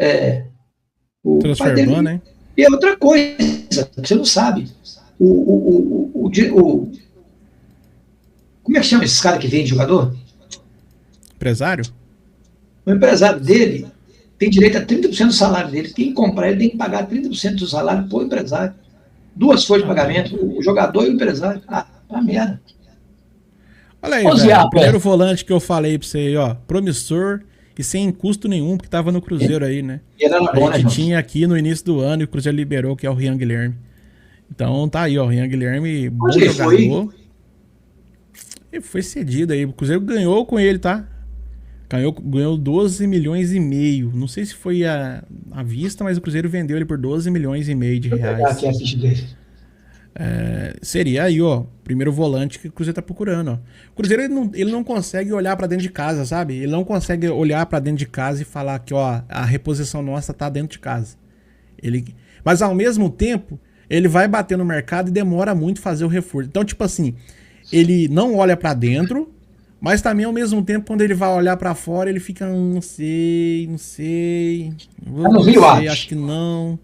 o pai dele... né? E é outra coisa, você não sabe. Como é que chama esses caras que vende jogador? Empresário? O empresário dele tem direito a 30% do salário dele. Quem comprar, ele tem que pagar 30% do salário para o empresário. 2 folhas de pagamento, o jogador e o empresário. Merda. Olha aí, velho, o primeiro volante que eu falei pra você aí, ó, promissor e sem custo nenhum, porque tava no Cruzeiro aí, né? A gente tinha aqui no início do ano e o Cruzeiro liberou, que é o Rian Guilherme. Então tá aí, ó, o Rian Guilherme, bom jogador. E foi cedido aí, o Cruzeiro ganhou com ele, tá? Ganhou 12 milhões e meio. Não sei se foi à vista, mas o Cruzeiro vendeu ele por 12 milhões e meio de reais. Vou pegar aqui a ficha dele. Seria aí, ó, primeiro volante que o Cruzeiro tá procurando, ó. O Cruzeiro ele não consegue olhar pra dentro de casa, sabe? Ele não consegue olhar pra dentro de casa e falar que, ó, a reposição nossa tá dentro de casa. Mas ao mesmo tempo, ele vai bater no mercado e demora muito fazer o reforço. Então, tipo assim, ele não olha pra dentro, mas também ao mesmo tempo, quando ele vai olhar pra fora, ele fica, não sei, acho que não,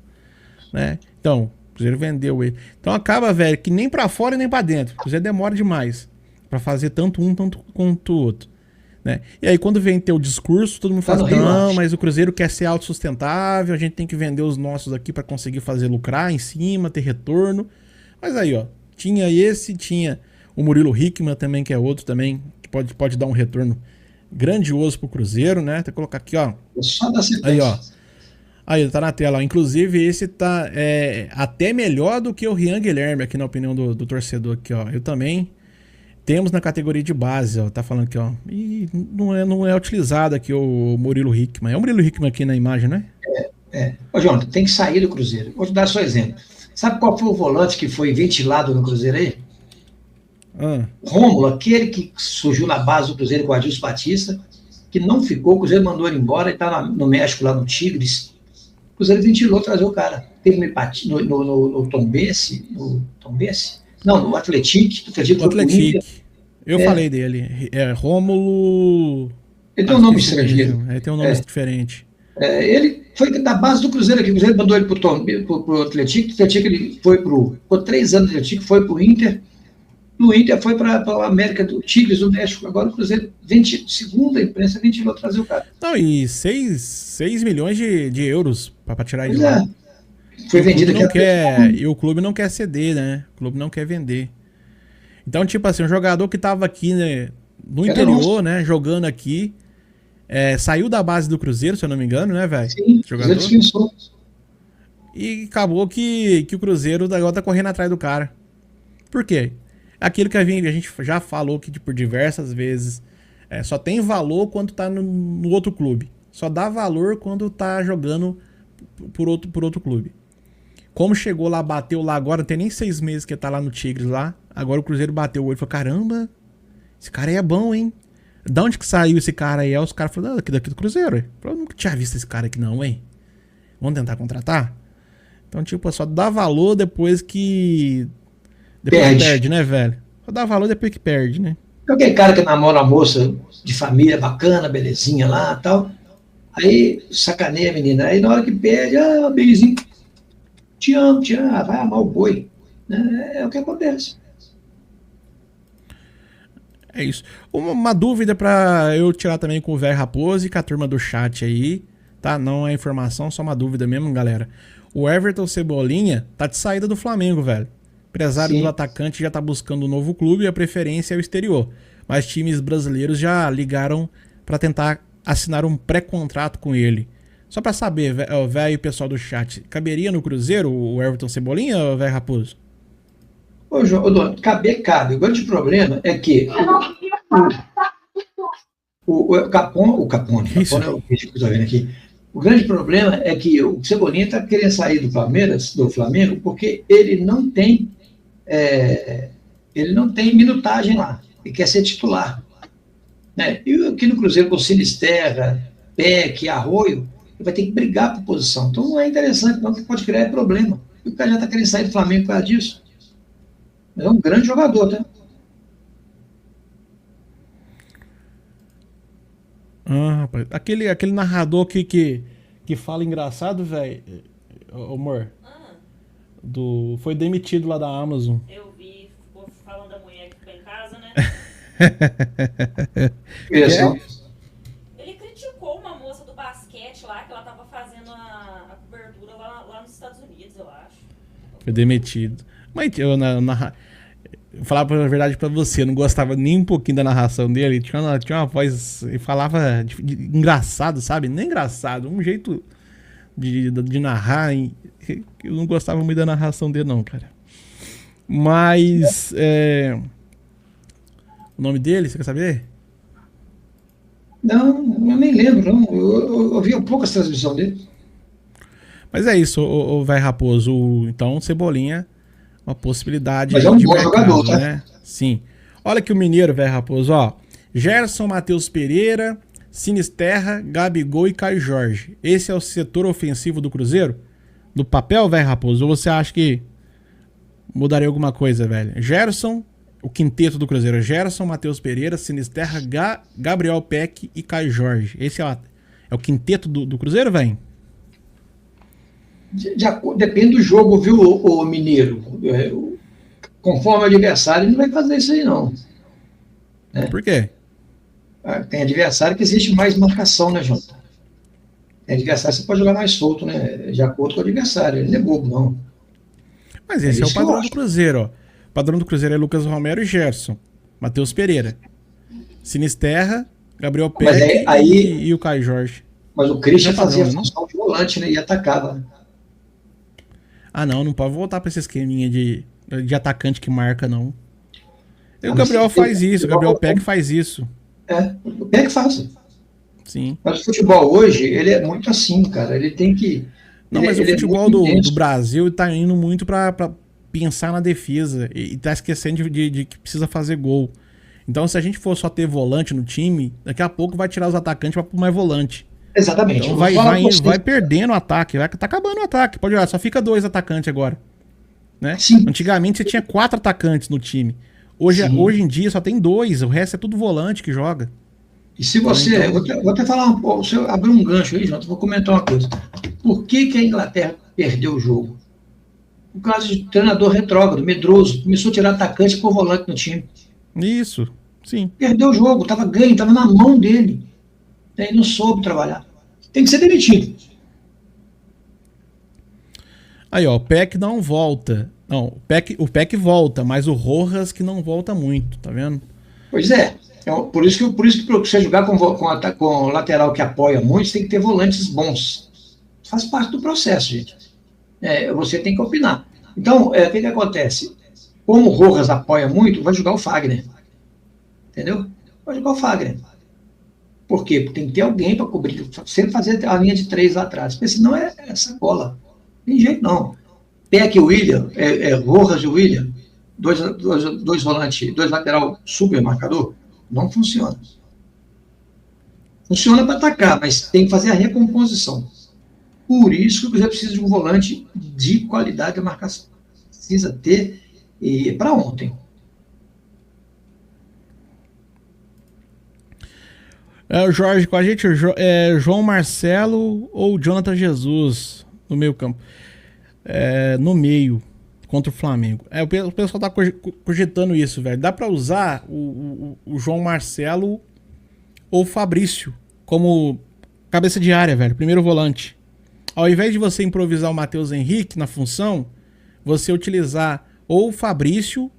né? Então, o Cruzeiro vendeu ele. Então acaba, velho, que nem pra fora e nem pra dentro. O Cruzeiro demora demais pra fazer tanto um, tanto quanto o outro, né? E aí quando vem ter o discurso, todo mundo fala, não, mas o Cruzeiro quer ser autossustentável, a gente tem que vender os nossos aqui pra conseguir fazer lucrar em cima, ter retorno. Mas aí, ó, tinha o Murilo Hickman também, que é outro também, que pode dar um retorno grandioso pro Cruzeiro, né? Tem que colocar aqui, ó. Só da sequência. Aí, ó. Aí, tá na tela, ó. Inclusive esse tá até melhor do que o Rian Guilherme, aqui na opinião do torcedor aqui, ó. Eu também temos na categoria de base, ó. Tá falando aqui, ó. E não é utilizado aqui o Murilo Hickman. É o Murilo Hickman aqui na imagem, né? Ô, João, tem que sair do Cruzeiro. Vou te dar só exemplo. Sabe qual foi o volante que foi ventilado no Cruzeiro aí? Rômulo, aquele que surgiu na base do Cruzeiro com o Adilson Batista, que não ficou, o Cruzeiro mandou ele embora, ele tá no México, lá no Tigres. O Cruzeiro ventilou trazer o cara. Teve no Tombense, Não, no Atlético. O Atlético. Eu falei dele. Rômulo... Ele tem um nome estrangeiro. Ele tem um nome diferente. Ele foi da base do Cruzeiro aqui. O Cruzeiro mandou ele pro Atlético. O Atlético ele ficou 3 anos no Atlético, foi pro Inter. No Inter foi para a América do Tigres, do México. Agora o Cruzeiro, segundo a imprensa, ventilou trazer o cara. Não, e 6 milhões de euros para tirar ele lá. Foi vendido aqui. E o clube não quer ceder, né? O clube não quer vender. Então, tipo assim, um jogador que tava aqui, né, no interior, né, jogando aqui, saiu da base do Cruzeiro, se eu não me engano, né, velho? Sim, jogador. E acabou que o Cruzeiro agora tá correndo atrás do cara. Por quê? Aquilo que a gente já falou que por diversas vezes, só tem valor quando tá no outro clube. Só dá valor quando tá jogando por outro clube. Como chegou lá, bateu lá agora, não tem nem 6 meses que tá lá no Tigres lá. Agora o Cruzeiro bateu o olho e falou, caramba, esse cara aí é bom, hein? Da onde que saiu esse cara aí? Os caras falaram, daqui do Cruzeiro. Eu nunca tinha visto esse cara aqui não, hein? Vamos tentar contratar? Então, tipo, só dá valor depois que... Depois perde, né, velho? Só dá valor depois que perde, né? Aquele cara que namora uma moça de família bacana, belezinha lá e tal. Aí sacaneia a menina. Aí na hora que perde, beizinho. Te amo, vai amar o boi. É o que acontece. É isso. Uma dúvida pra eu tirar também com o velho Raposo e com a turma do chat aí, tá? Não é informação, só uma dúvida mesmo, galera. O Everton Cebolinha tá de saída do Flamengo, velho. O empresário do Sim. atacante já tá buscando um novo clube e a preferência é o exterior. Mas times brasileiros já ligaram pra tentar assinar um pré-contrato com ele. Só pra saber, velho e pessoal do chat, caberia no Cruzeiro o Everton Cebolinha, velho Raposo? Ô, João, ô, Dona, cabe. O grande problema é que o Capone Isso. é o que eu estou vendo aqui. O grande problema é que o Cebolinha está querendo sair do Flamengo, porque ele não tem minutagem lá. Ele quer ser titular. Né? E aqui no Cruzeiro, com Sinisterra, Peck, Arroio, ele vai ter que brigar por posição. Então não é interessante, não, que pode criar problema. E o cara já está querendo sair do Flamengo por causa disso. É um grande jogador, tá? Ah, rapaz. Aquele narrador que fala engraçado, velho. Amor. Foi demitido lá da Amazon. Eu vi, ficou falando da mulher que ficou em casa, né? Ele criticou uma moça do basquete lá, que ela tava fazendo a cobertura lá nos Estados Unidos, eu acho. Foi demitido. Mas eu falar a verdade pra você, eu não gostava nem um pouquinho da narração dele. Tinha uma voz. Ele falava engraçado, sabe? Nem engraçado, um jeito de narrar. Eu não gostava muito da narração dele, não, cara. Mas. O nome dele, você quer saber? Não, eu nem lembro, não. Eu vi poucas transmissões dele. Mas é isso, o velho Raposo. Então, Cebolinha, uma possibilidade. Mas é um de bom mercado, jogador, tá? né? Sim. Olha que o mineiro, velho Raposo, ó. Gerson, Matheus Pereira, Sinisterra, Gabigol e Caio Jorge. Esse é o setor ofensivo do Cruzeiro? Do papel, velho Raposo? Ou você acha que mudaria alguma coisa, velho? Gerson, o quinteto do Cruzeiro. Gerson, Matheus Pereira, Sinisterra, Gabriel Peck e Caio Jorge. Esse é o quinteto do Cruzeiro, velho? Depende do jogo, viu, o Mineiro? Conforme o adversário, ele não vai fazer isso aí, não. Por quê? Tem adversário que existe mais marcação, né, Jota? Tem adversário que você pode jogar mais solto, né? De acordo com o adversário. Ele não é bobo, não. Mas esse é o padrão do Cruzeiro, ó. O padrão do Cruzeiro é Lucas Romero e Gerson. Matheus Pereira. Sinisterra, Gabriel Peck e o Caio Jorge. Mas o Christian fazia a função de volante, né? E atacava. Ah, não pode voltar pra esse esqueminha de atacante que marca, não. O Gabriel faz isso, o Gabriel Peck faz isso. O Peck faz. Sim. Mas o futebol hoje, ele é muito assim, cara. Ele tem que... Não, mas o futebol do Brasil tá indo muito pra pensar na defesa e tá esquecendo de que precisa fazer gol. Então, se a gente for só ter volante no time, daqui a pouco vai tirar os atacantes pra pôr mais volante. Exatamente. Então vai perdendo o ataque, tá acabando o ataque. Pode olhar, só fica 2 atacantes agora. Né? Sim. Antigamente você tinha 4 atacantes no time. Hoje em dia só tem 2, o resto é tudo volante que joga. E se você... Então... Vou até falar um pouco, se eu abrir um gancho aí, Jota, vou comentar uma coisa. Por que a Inglaterra perdeu o jogo? Por causa de treinador retrógrado, medroso, começou a tirar atacante e pôr volante no time. Isso, sim. Perdeu o jogo, estava ganho, estava na mão dele. Ele não soube trabalhar. Tem que ser demitido. Aí, ó, o Peck não volta. Não, o Peck volta, mas o Rojas que não volta muito, tá vendo? Pois é. Por isso que para você jogar com lateral que apoia muito, você tem que ter volantes bons. Faz parte do processo, gente. Você tem que opinar. Então, o que acontece? Como o Rojas apoia muito, vai jogar o Fagner. Entendeu? Vai jogar o Fagner. Por quê? Porque tem que ter alguém para cobrir, sempre fazer a linha de 3 lá atrás. Porque senão é sacola. Tem jeito não. Peck e William, Rojas e William, dois volantes, 2 lateral super marcador, não funciona. Funciona para atacar, mas tem que fazer a recomposição. Por isso que o Cruzeiro precisa de um volante de qualidade de marcação. Precisa ter para ontem. O Jorge com a gente, João Marcelo ou Jonathan Jesus no meio campo. No meio. contra o Flamengo. O pessoal tá cogitando isso, velho. Dá pra usar o João Marcelo ou o Fabrício como cabeça de área, velho. Primeiro volante. Ao invés de você improvisar o Matheus Henrique na função, você utilizar ou o Fabrício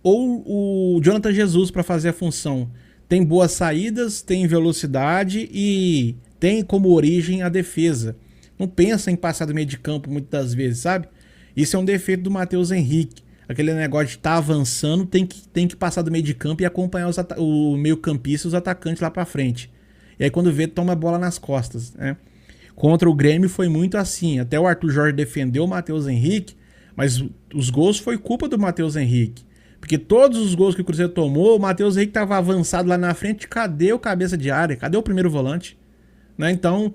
ou o Jonathan Jesus pra fazer a função. Tem boas saídas, tem velocidade e tem como origem a defesa. Não pensa em passar do meio de campo muitas das vezes, sabe? Isso é um defeito do Matheus Henrique. Aquele negócio de estar avançando, tem que passar do meio de campo e acompanhar o meio-campista e os atacantes lá pra frente. E aí quando vê, toma a bola nas costas, né? Contra o Grêmio foi muito assim. Até o Arthur Jorge defendeu o Matheus Henrique, mas os gols foi culpa do Matheus Henrique. Porque todos os gols que o Cruzeiro tomou, o Matheus Henrique tava avançado lá na frente. Cadê o cabeça de área? Cadê o primeiro volante? Né? Então,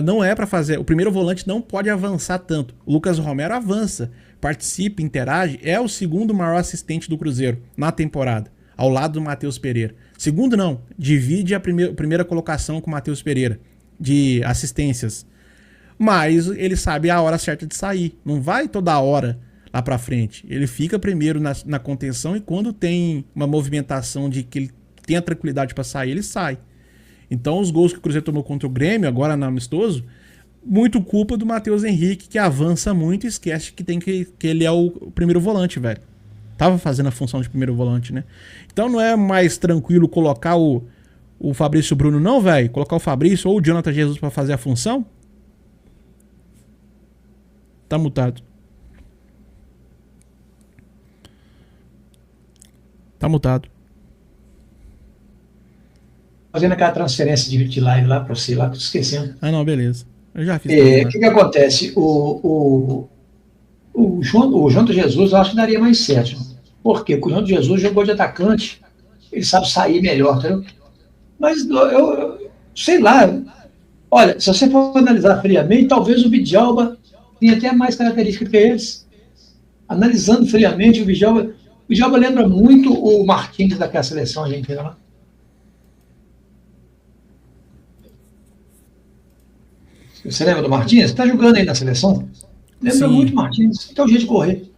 não é pra fazer. O primeiro volante não pode avançar tanto. O Lucas Romero avança, participa, interage. É o segundo maior assistente do Cruzeiro na temporada, ao lado do Matheus Pereira. Segundo não, divide a primeira colocação com o Matheus Pereira de assistências. Mas ele sabe a hora certa de sair. Não vai toda hora lá pra frente. Ele fica primeiro na contenção e quando tem uma movimentação de que ele tem a tranquilidade pra sair, ele sai. Então os gols que o Cruzeiro tomou contra o Grêmio, agora no amistoso, muito culpa do Matheus Henrique, que avança muito e esquece que ele é o primeiro volante, velho. Tava fazendo a função de primeiro volante, né? Então não é mais tranquilo colocar o Fabrício Bruno, não, velho? Colocar o Fabrício ou o Jonathan Jesus pra fazer a função? Tá mutado. Tá mutado. Fazendo aquela transferência de live lá para você, lá que eu tô esquecendo. Ah, não, beleza. Eu já fiz. O que acontece? O João Jesus, eu acho que daria mais certo. Por quê? Porque o João Jesus jogou de atacante, ele sabe sair melhor, entendeu? Mas eu sei lá. Olha, se você for analisar friamente, talvez o Vidjalba tenha até mais características que eles. Analisando friamente, o Vidjalba lembra muito o Martins daquela seleção argentina lá. Você lembra do Martins? Está jogando aí na seleção? Lembra muito o Martins. Tem um jeito de correr.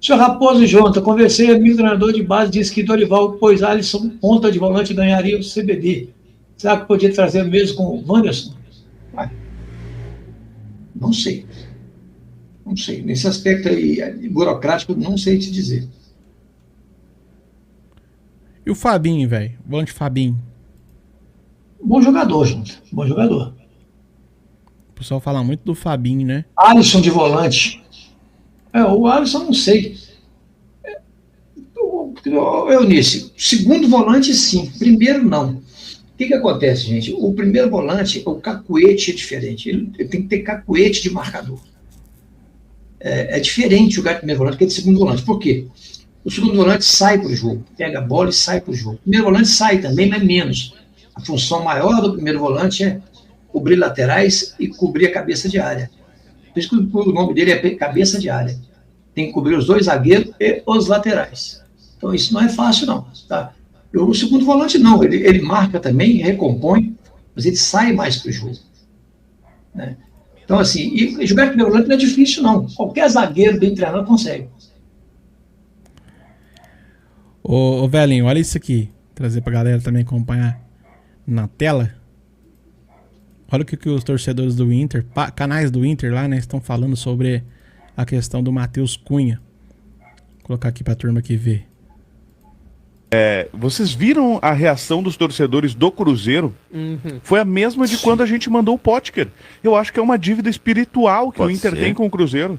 Senhor Raposo Jonathan, conversei, amigo treinador de base, disse que Dorival, pois Alisson, ponta de volante, ganharia o CBD. Será que podia trazer mesmo com o Wanderson? Não sei. Não sei. Nesse aspecto aí, burocrático, não sei te dizer. E o Fabinho, velho? Volante Fabinho. Bom jogador, gente. Bom jogador. O pessoal fala muito do Fabinho, né? Alisson de volante. O Alisson não sei. Eunice, segundo volante sim, primeiro não. O que acontece, gente? O primeiro volante, o cacuete é diferente. Ele tem que ter cacuete de marcador. É diferente jogar de primeiro volante que de segundo volante. Por quê? O segundo volante sai para o jogo, pega a bola e sai para o jogo. O primeiro volante sai também, mas menos. A função maior do primeiro volante é cobrir laterais e cobrir a cabeça de área. Por isso que o nome dele é cabeça de área. Tem que cobrir os dois zagueiros e os laterais. Então isso não é fácil não. Tá? O segundo volante não, ele marca também, recompõe, mas ele sai mais para o jogo. Né? Então assim, e jogar de primeiro volante não é difícil não. Qualquer zagueiro bem treinado consegue. Ô velhinho, olha isso aqui. Trazer pra galera também acompanhar na tela. Olha o que os torcedores do Inter, canais do Inter lá, né, estão falando sobre a questão do Matheus Cunha. Vou colocar aqui pra turma aqui ver. Vocês viram a reação dos torcedores do Cruzeiro? Uhum. Foi a mesma de quando a gente mandou o Potker. Eu acho que é uma dívida espiritual que o Inter tem com o Cruzeiro.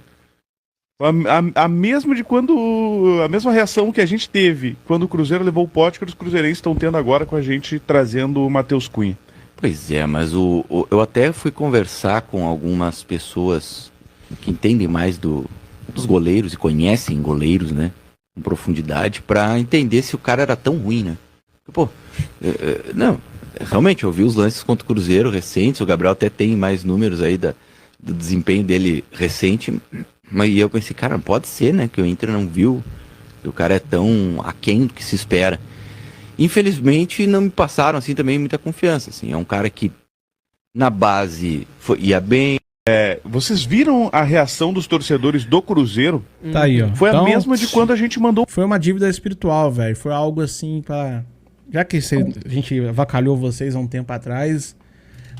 A mesma de quando. A mesma reação que a gente teve quando o Cruzeiro levou o Potker, os cruzeirenses estão tendo agora com a gente trazendo o Matheus Cunha. Pois é, mas eu até fui conversar com algumas pessoas que entendem mais dos goleiros e conhecem goleiros, né, com profundidade, para entender se o cara era tão ruim, né. Pô, não, realmente, eu vi os lances contra o Cruzeiro recentes, o Gabriel até tem mais números aí do desempenho dele recente, mas eu pensei, cara, pode ser, né, que o Inter não viu, que o cara é tão aquém do que se espera. Infelizmente não me passaram assim também muita confiança, assim. É um cara que na base ia bem, Vocês viram a reação dos torcedores do Cruzeiro? Tá aí, ó. Foi Então, a mesma de quando a gente mandou. Foi uma dívida espiritual, velho. Foi algo assim pra... Já que a gente avacalhou vocês há um tempo atrás,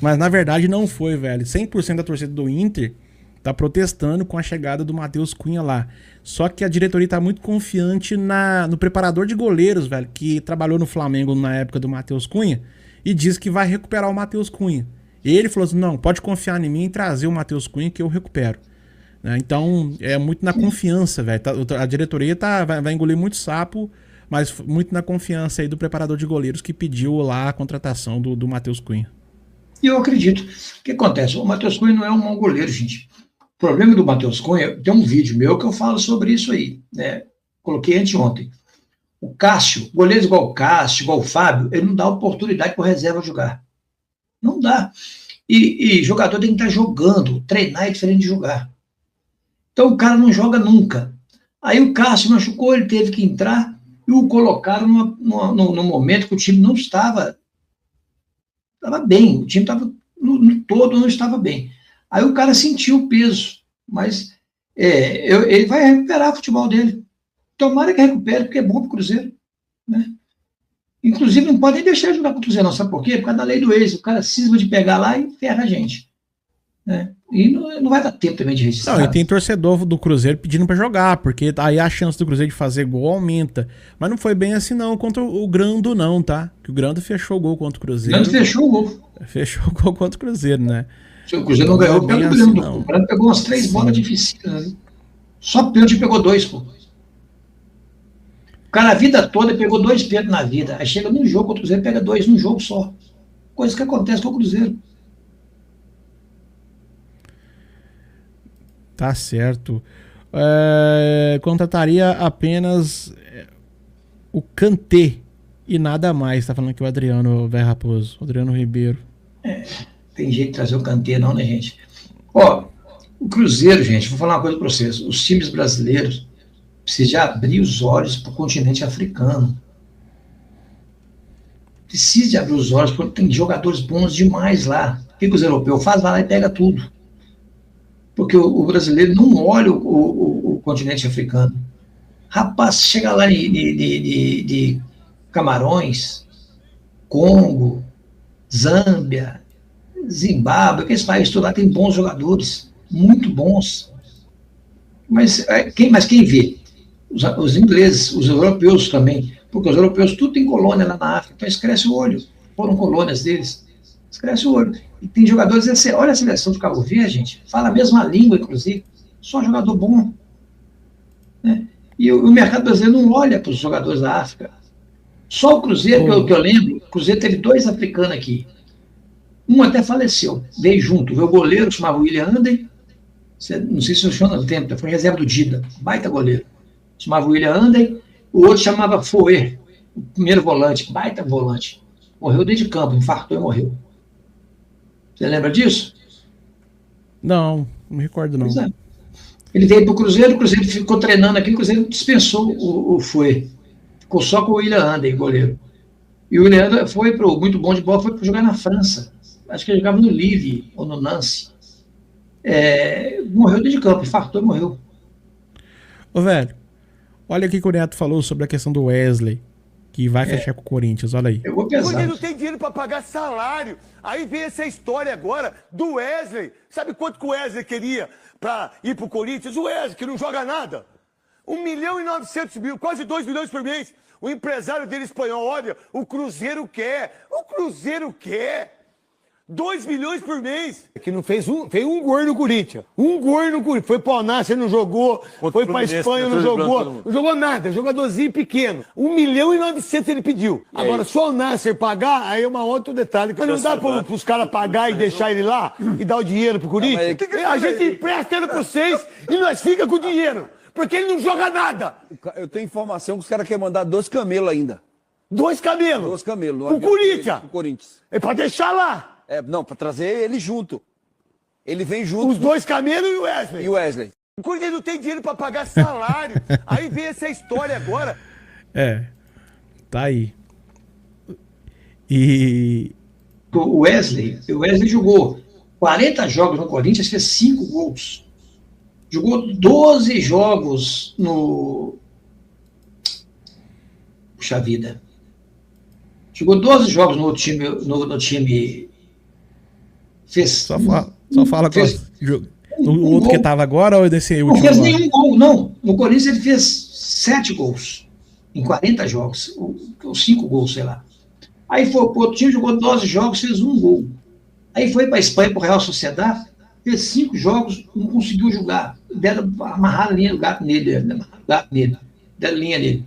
mas na verdade não foi, velho. 100% da torcida do Inter tá protestando com a chegada do Matheus Cunha lá. Só que a diretoria tá muito confiante no preparador de goleiros, velho, que trabalhou no Flamengo na época do Matheus Cunha e diz que vai recuperar o Matheus Cunha. E ele falou assim, não, pode confiar em mim e trazer o Matheus Cunha que eu recupero. Né? Então, é muito na confiança, velho. A diretoria vai engolir muito sapo, mas muito na confiança aí do preparador de goleiros que pediu lá a contratação do Matheus Cunha. E eu acredito. O que acontece? O Matheus Cunha não é um mau goleiro, gente. O problema do Matheus Cunha, tem um vídeo meu que eu falo sobre isso aí, né? Coloquei anteontem. O Cássio, goleiros igual o Cássio, igual o Fábio, ele não dá oportunidade para o reserva jogar. Não dá. E jogador tem que estar jogando. Treinar é diferente de jogar. Então o cara não joga nunca. Aí o Cássio machucou, ele teve que entrar e o colocaram no momento que o time não estava bem. O time estava no todo não estava bem. Aí o cara sentiu o peso. Mas ele vai recuperar o futebol dele. Tomara que recupere, porque é bom para o Cruzeiro. Né? Inclusive, não pode nem deixar de jogar com o Cruzeiro, não. Sabe por quê? Por causa da lei do ex. O cara cisma de pegar lá e ferra a gente. Né? E não vai dar tempo também de registrar. Não, e tem torcedor do Cruzeiro pedindo pra jogar, porque aí a chance do Cruzeiro de fazer gol aumenta. Mas não foi bem assim não, contra o Grando não, tá? Que o Grando fechou o gol contra o Cruzeiro. O Grando fechou o gol. Fechou o gol contra o Cruzeiro, né? O Cruzeiro não ganhou pelo assim, Grando. não. O Grando pegou umas 3 bolas difíceis. Né? Só pênalti pegou 2, pô. O cara a vida toda pegou 2 pênaltis na vida. Aí chega num jogo, o Cruzeiro pega 2 num jogo só. Coisa que acontece com o Cruzeiro. Tá certo. Contrataria apenas o Kanté e nada mais. Tá falando aqui o Adriano Vé Raposo. Adriano Ribeiro. Tem jeito de trazer o Kanté não, né, gente? Ó, o Cruzeiro, gente, vou falar uma coisa para vocês. Os times brasileiros precisam de abrir os olhos para o continente africano. Precisa de abrir os olhos, porque tem jogadores bons demais lá. O que os europeus fazem? Vai lá e pega tudo. Porque o brasileiro não olha o continente africano. Rapaz, chega lá de Camarões, Congo, Zâmbia, Zimbábue, aqueles países todos lá tem bons jogadores, muito bons. Mas quem vê? Os ingleses, os europeus também, porque os europeus tudo tem colônia lá na África, então eles crescem o olho, foram colônias deles, eles crescem o olho. E tem jogadores, olha a seleção do Cabo Verde, gente, fala a mesma língua, inclusive, só jogador bom. Né? E o mercado brasileiro não olha para os jogadores da África. Só o Cruzeiro, que eu lembro, o Cruzeiro teve 2 africanos aqui. Um até faleceu, veio junto, veio o goleiro, chamava William Andey, não sei se eu chamo no tempo, foi reserva do Dida, baita goleiro. Chamava William Andey, o outro chamava Foer, o primeiro volante, baita volante. Morreu dentro de campo, infartou e morreu. Você lembra disso? Não me recordo não. Ele veio para o Cruzeiro ficou treinando aqui, o Cruzeiro dispensou o Foer. Ficou só com o William Andey, goleiro. E o William Andey foi muito bom de bola, foi para jogar na França. Acho que ele jogava no Lille ou no Nancy. Morreu dentro de campo, infartou e morreu. Ô, velho, olha o que o Neto falou sobre a questão do Wesley, que vai fechar com o Corinthians, olha aí. Eu vou pesar. Porque não tem dinheiro pra pagar salário. Aí vem essa história agora do Wesley. Sabe quanto que o Wesley queria pra ir pro Corinthians? O Wesley, que não joga nada. 1.900.000, quase 2 milhões por mês. O empresário dele espanhol, olha, o Cruzeiro quer. 2 milhões por mês. Que não fez um gol no Corinthians. Um gol no Corinthians. Foi pro Al-Nassr, não jogou. Foi pra Espanha, não jogou. Não jogou nada. Jogadorzinho pequeno. 1.900.000 ele pediu. Agora, se o Al-Nassr pagar, aí é outro detalhe. Mas não dá pros caras pagar e deixar ele lá e dar o dinheiro pro Corinthians? A gente empresta ele pra vocês e nós fica com o dinheiro. Porque ele não joga nada. Eu tenho informação que os caras querem mandar 2 camelos ainda. 2 camelos? 2 camelos. Pro Corinthians? Pro Corinthians. É pra deixar lá. Não, pra trazer ele junto. Ele vem junto. Os 2 camelos e o Wesley. E o Wesley. O Corinthians não tem dinheiro pra pagar salário. Aí vem essa história agora. Tá aí. E... O Wesley jogou 40 jogos no Corinthians, fez 5 gols. Jogou 12 jogos no... Puxa vida. Jogou 12 jogos no time... Fez... Só fala fez, o outro que estava agora ou desse último? Não fez nenhum gol, não. No Corinthians ele fez 7 gols em 40 jogos. Ou 5 gols, sei lá. Aí foi pro outro time, jogou 12 jogos, fez 1 gol. Aí foi para a Espanha, para o Real Sociedad, fez 5 jogos, não conseguiu jogar. Amarraram a linha do gato nele, deram linha nele.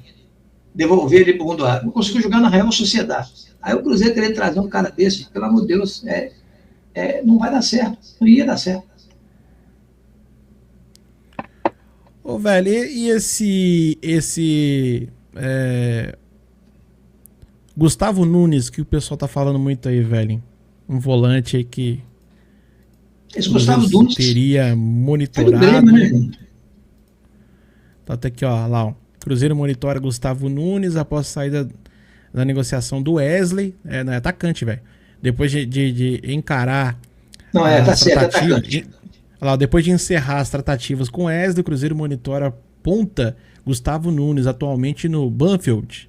Devolver ele para o mundo árabe. Não conseguiu jogar na Real Sociedad. Aí o Cruzeiro queria trazer um cara desse, pelo amor de Deus, não vai dar certo, não ia dar certo. Ô, velho, e esse Gustavo Nunes, que o pessoal tá falando muito aí, velho, um volante aí que esse Gustavo Nunes teria monitorado. Grêmio, né? Tá até aqui, ó, lá, ó. Cruzeiro monitora Gustavo Nunes após a saída da negociação do Wesley, não é atacante, velho. Depois de encarar tá certo, atacante. Lá, depois de encerrar as tratativas com Wesley, o Cruzeiro monitora ponta Gustavo Nunes, atualmente no Banfield,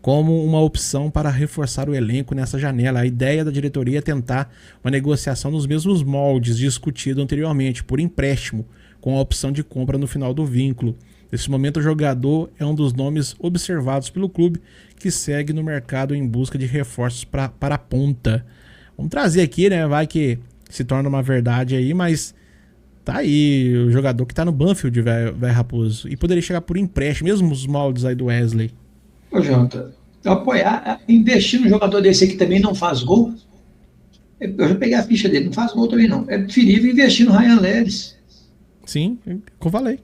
como uma opção para reforçar o elenco nessa janela. A ideia da diretoria é tentar uma negociação nos mesmos moldes discutido anteriormente, por empréstimo, com a opção de compra no final do vínculo. Nesse momento, o jogador é um dos nomes observados pelo clube, que segue no mercado em busca de reforços para a ponta. Vamos trazer aqui, né? Vai que se torna uma verdade aí, mas tá aí o jogador que tá no Banfield, velho Raposo, e poderia chegar por empréstimo, mesmo os moldes aí do Wesley. Ô, Jonathan, apoiar, investir num jogador desse aí que também não faz gol, eu já peguei a ficha dele, não faz gol também não. É preferível investir no Ryan Leles. Sim, como eu falei.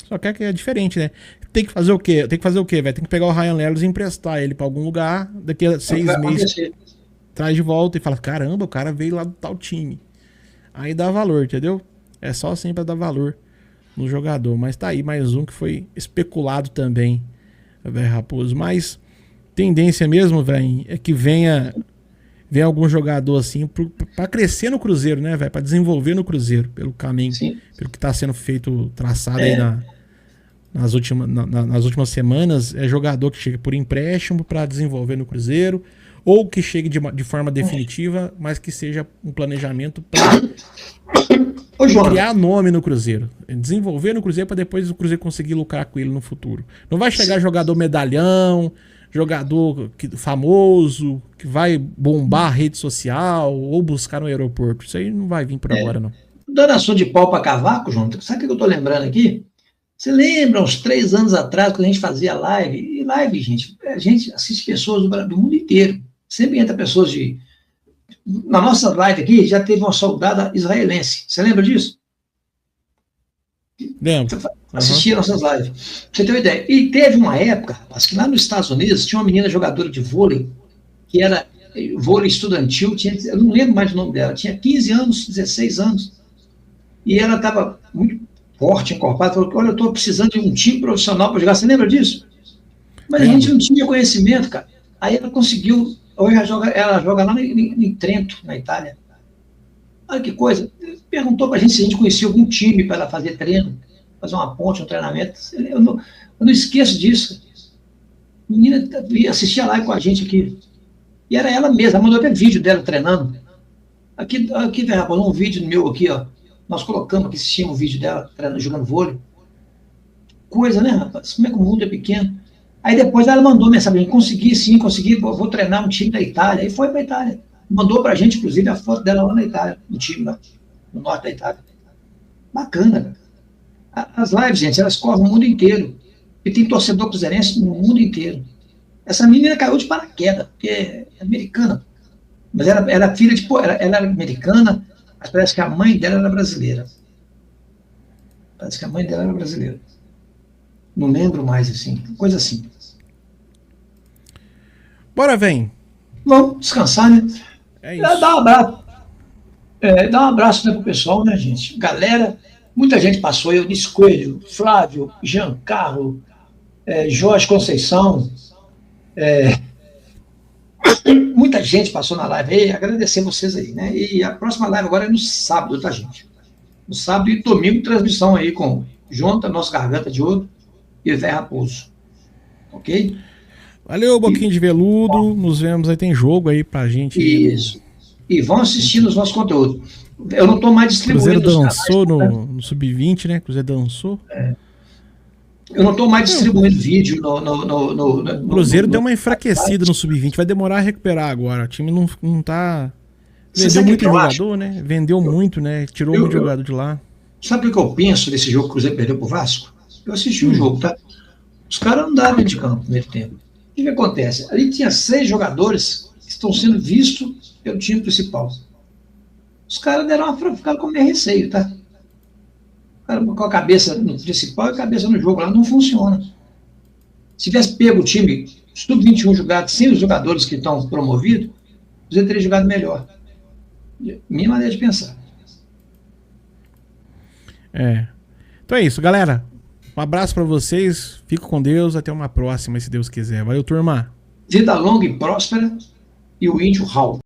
Só que é diferente, né? Tem que fazer o quê? Velho? Tem que pegar o Ryan Leles e emprestar ele pra algum lugar, daqui a 6 meses traz de volta e fala, caramba, o cara veio lá do tal time. Aí dá valor, entendeu? É só assim pra dar valor no jogador. Mas tá aí mais um que foi especulado também, velho Raposo. Mas tendência mesmo, velho, é que venha algum jogador assim pra crescer no Cruzeiro, né, velho? Pra desenvolver no Cruzeiro, pelo caminho, sim, pelo que tá sendo feito, traçado aí nas últimas semanas. É jogador que chega por empréstimo pra desenvolver no Cruzeiro, ou que chegue de forma definitiva, mas que seja um planejamento para criar nome no Cruzeiro, desenvolver no Cruzeiro para depois o Cruzeiro conseguir lucrar com ele no futuro. Não vai chegar jogador medalhão, jogador famoso, que vai bombar a rede social ou buscar no aeroporto. Isso aí não vai vir por agora, não. Dando ação de pau para cavaco, João, sabe o que eu tô lembrando aqui? Você lembra, uns 3 anos atrás, quando a gente fazia live? E live, gente, a gente assiste pessoas do mundo inteiro. Sempre entra pessoas de... Na nossa live aqui, já teve uma soldada israelense. Você lembra disso? Lembro. Assistia nossas lives. Pra você ter uma ideia. E teve uma época, rapaz, que lá nos Estados Unidos tinha uma menina jogadora de vôlei, que era vôlei estudantil, eu não lembro mais o nome dela, tinha 15 anos, 16 anos. E ela estava muito forte, encorpada, falou: olha, eu estou precisando de um time profissional para jogar. Você lembra disso? Mas a gente não tinha conhecimento, cara. Aí ela conseguiu. Hoje ela joga lá em Trento, na Itália. Olha que coisa. Perguntou pra gente se a gente conhecia algum time para ela fazer treino, fazer uma ponte, um treinamento. Eu não esqueço disso. A menina assistia live com a gente aqui. E era ela mesma, ela mandou até vídeo dela treinando. Aqui velho, rapaz, um vídeo meu aqui, ó. Nós colocamos aqui, assistimos um vídeo dela treinando, jogando vôlei. Coisa, né, rapaz? Como é que o mundo é pequeno? Aí depois ela mandou mensagem: consegui, vou treinar um time da Itália. Aí foi para a Itália. Mandou para a gente, inclusive, a foto dela lá na Itália, no time lá, no norte da Itália. Bacana, cara. As lives, gente, elas correm o mundo inteiro. E tem torcedor cruzeirense no mundo inteiro. Essa menina caiu de paraquedas, porque é americana. Mas ela era filha de... Ela era americana, mas parece que a mãe dela era brasileira. Não lembro mais, assim. Coisa assim. Bora, vem. Vamos descansar, né? É isso. Dá um abraço. Dá um abraço, né, pro pessoal, né, gente? Galera, muita gente passou. Eunice Coelho, Flávio, Giancarlo, Jorge Conceição, Muita gente passou na live aí, agradecer vocês aí, né? E a próxima live agora é no sábado, tá, gente? No sábado e domingo, transmissão aí com Jonta, nosso Garganta de Ouro, e Zé Raposo. Ok? Valeu, Boquinha de Veludo. Nos vemos aí, tem jogo aí pra gente. Isso. E vão assistir nos nossos conteúdos. Eu não estou mais distribuindo. Cruzeiro dançou no Sub-20, né? Cruzeiro dançou. Eu não estou mais distribuindo vídeo O Cruzeiro deu uma enfraquecida no Sub-20. Vai demorar a recuperar agora. O time não tá. Vendeu muito jogador, né? Vendeu muito, né? Tirou muito jogador de lá. Sabe o que eu penso desse jogo que o Cruzeiro perdeu pro Vasco? Eu assisti o jogo, tá? Os caras não davam de campo no primeiro tempo. O que acontece? Ali tinha 6 jogadores que estão sendo vistos pelo time principal. Os caras ficaram com meio receio, tá? O cara com a cabeça no principal e a cabeça no jogo lá não funciona. Se tivesse pego o time sub-21 jogado sem os jogadores que estão promovidos, o Cruzeiro teria jogado melhor. Minha maneira de pensar. Então é isso, galera. Um abraço pra vocês. Fico com Deus. Até uma próxima, se Deus quiser. Valeu, turma. Vida longa e próspera. E o índio Raul.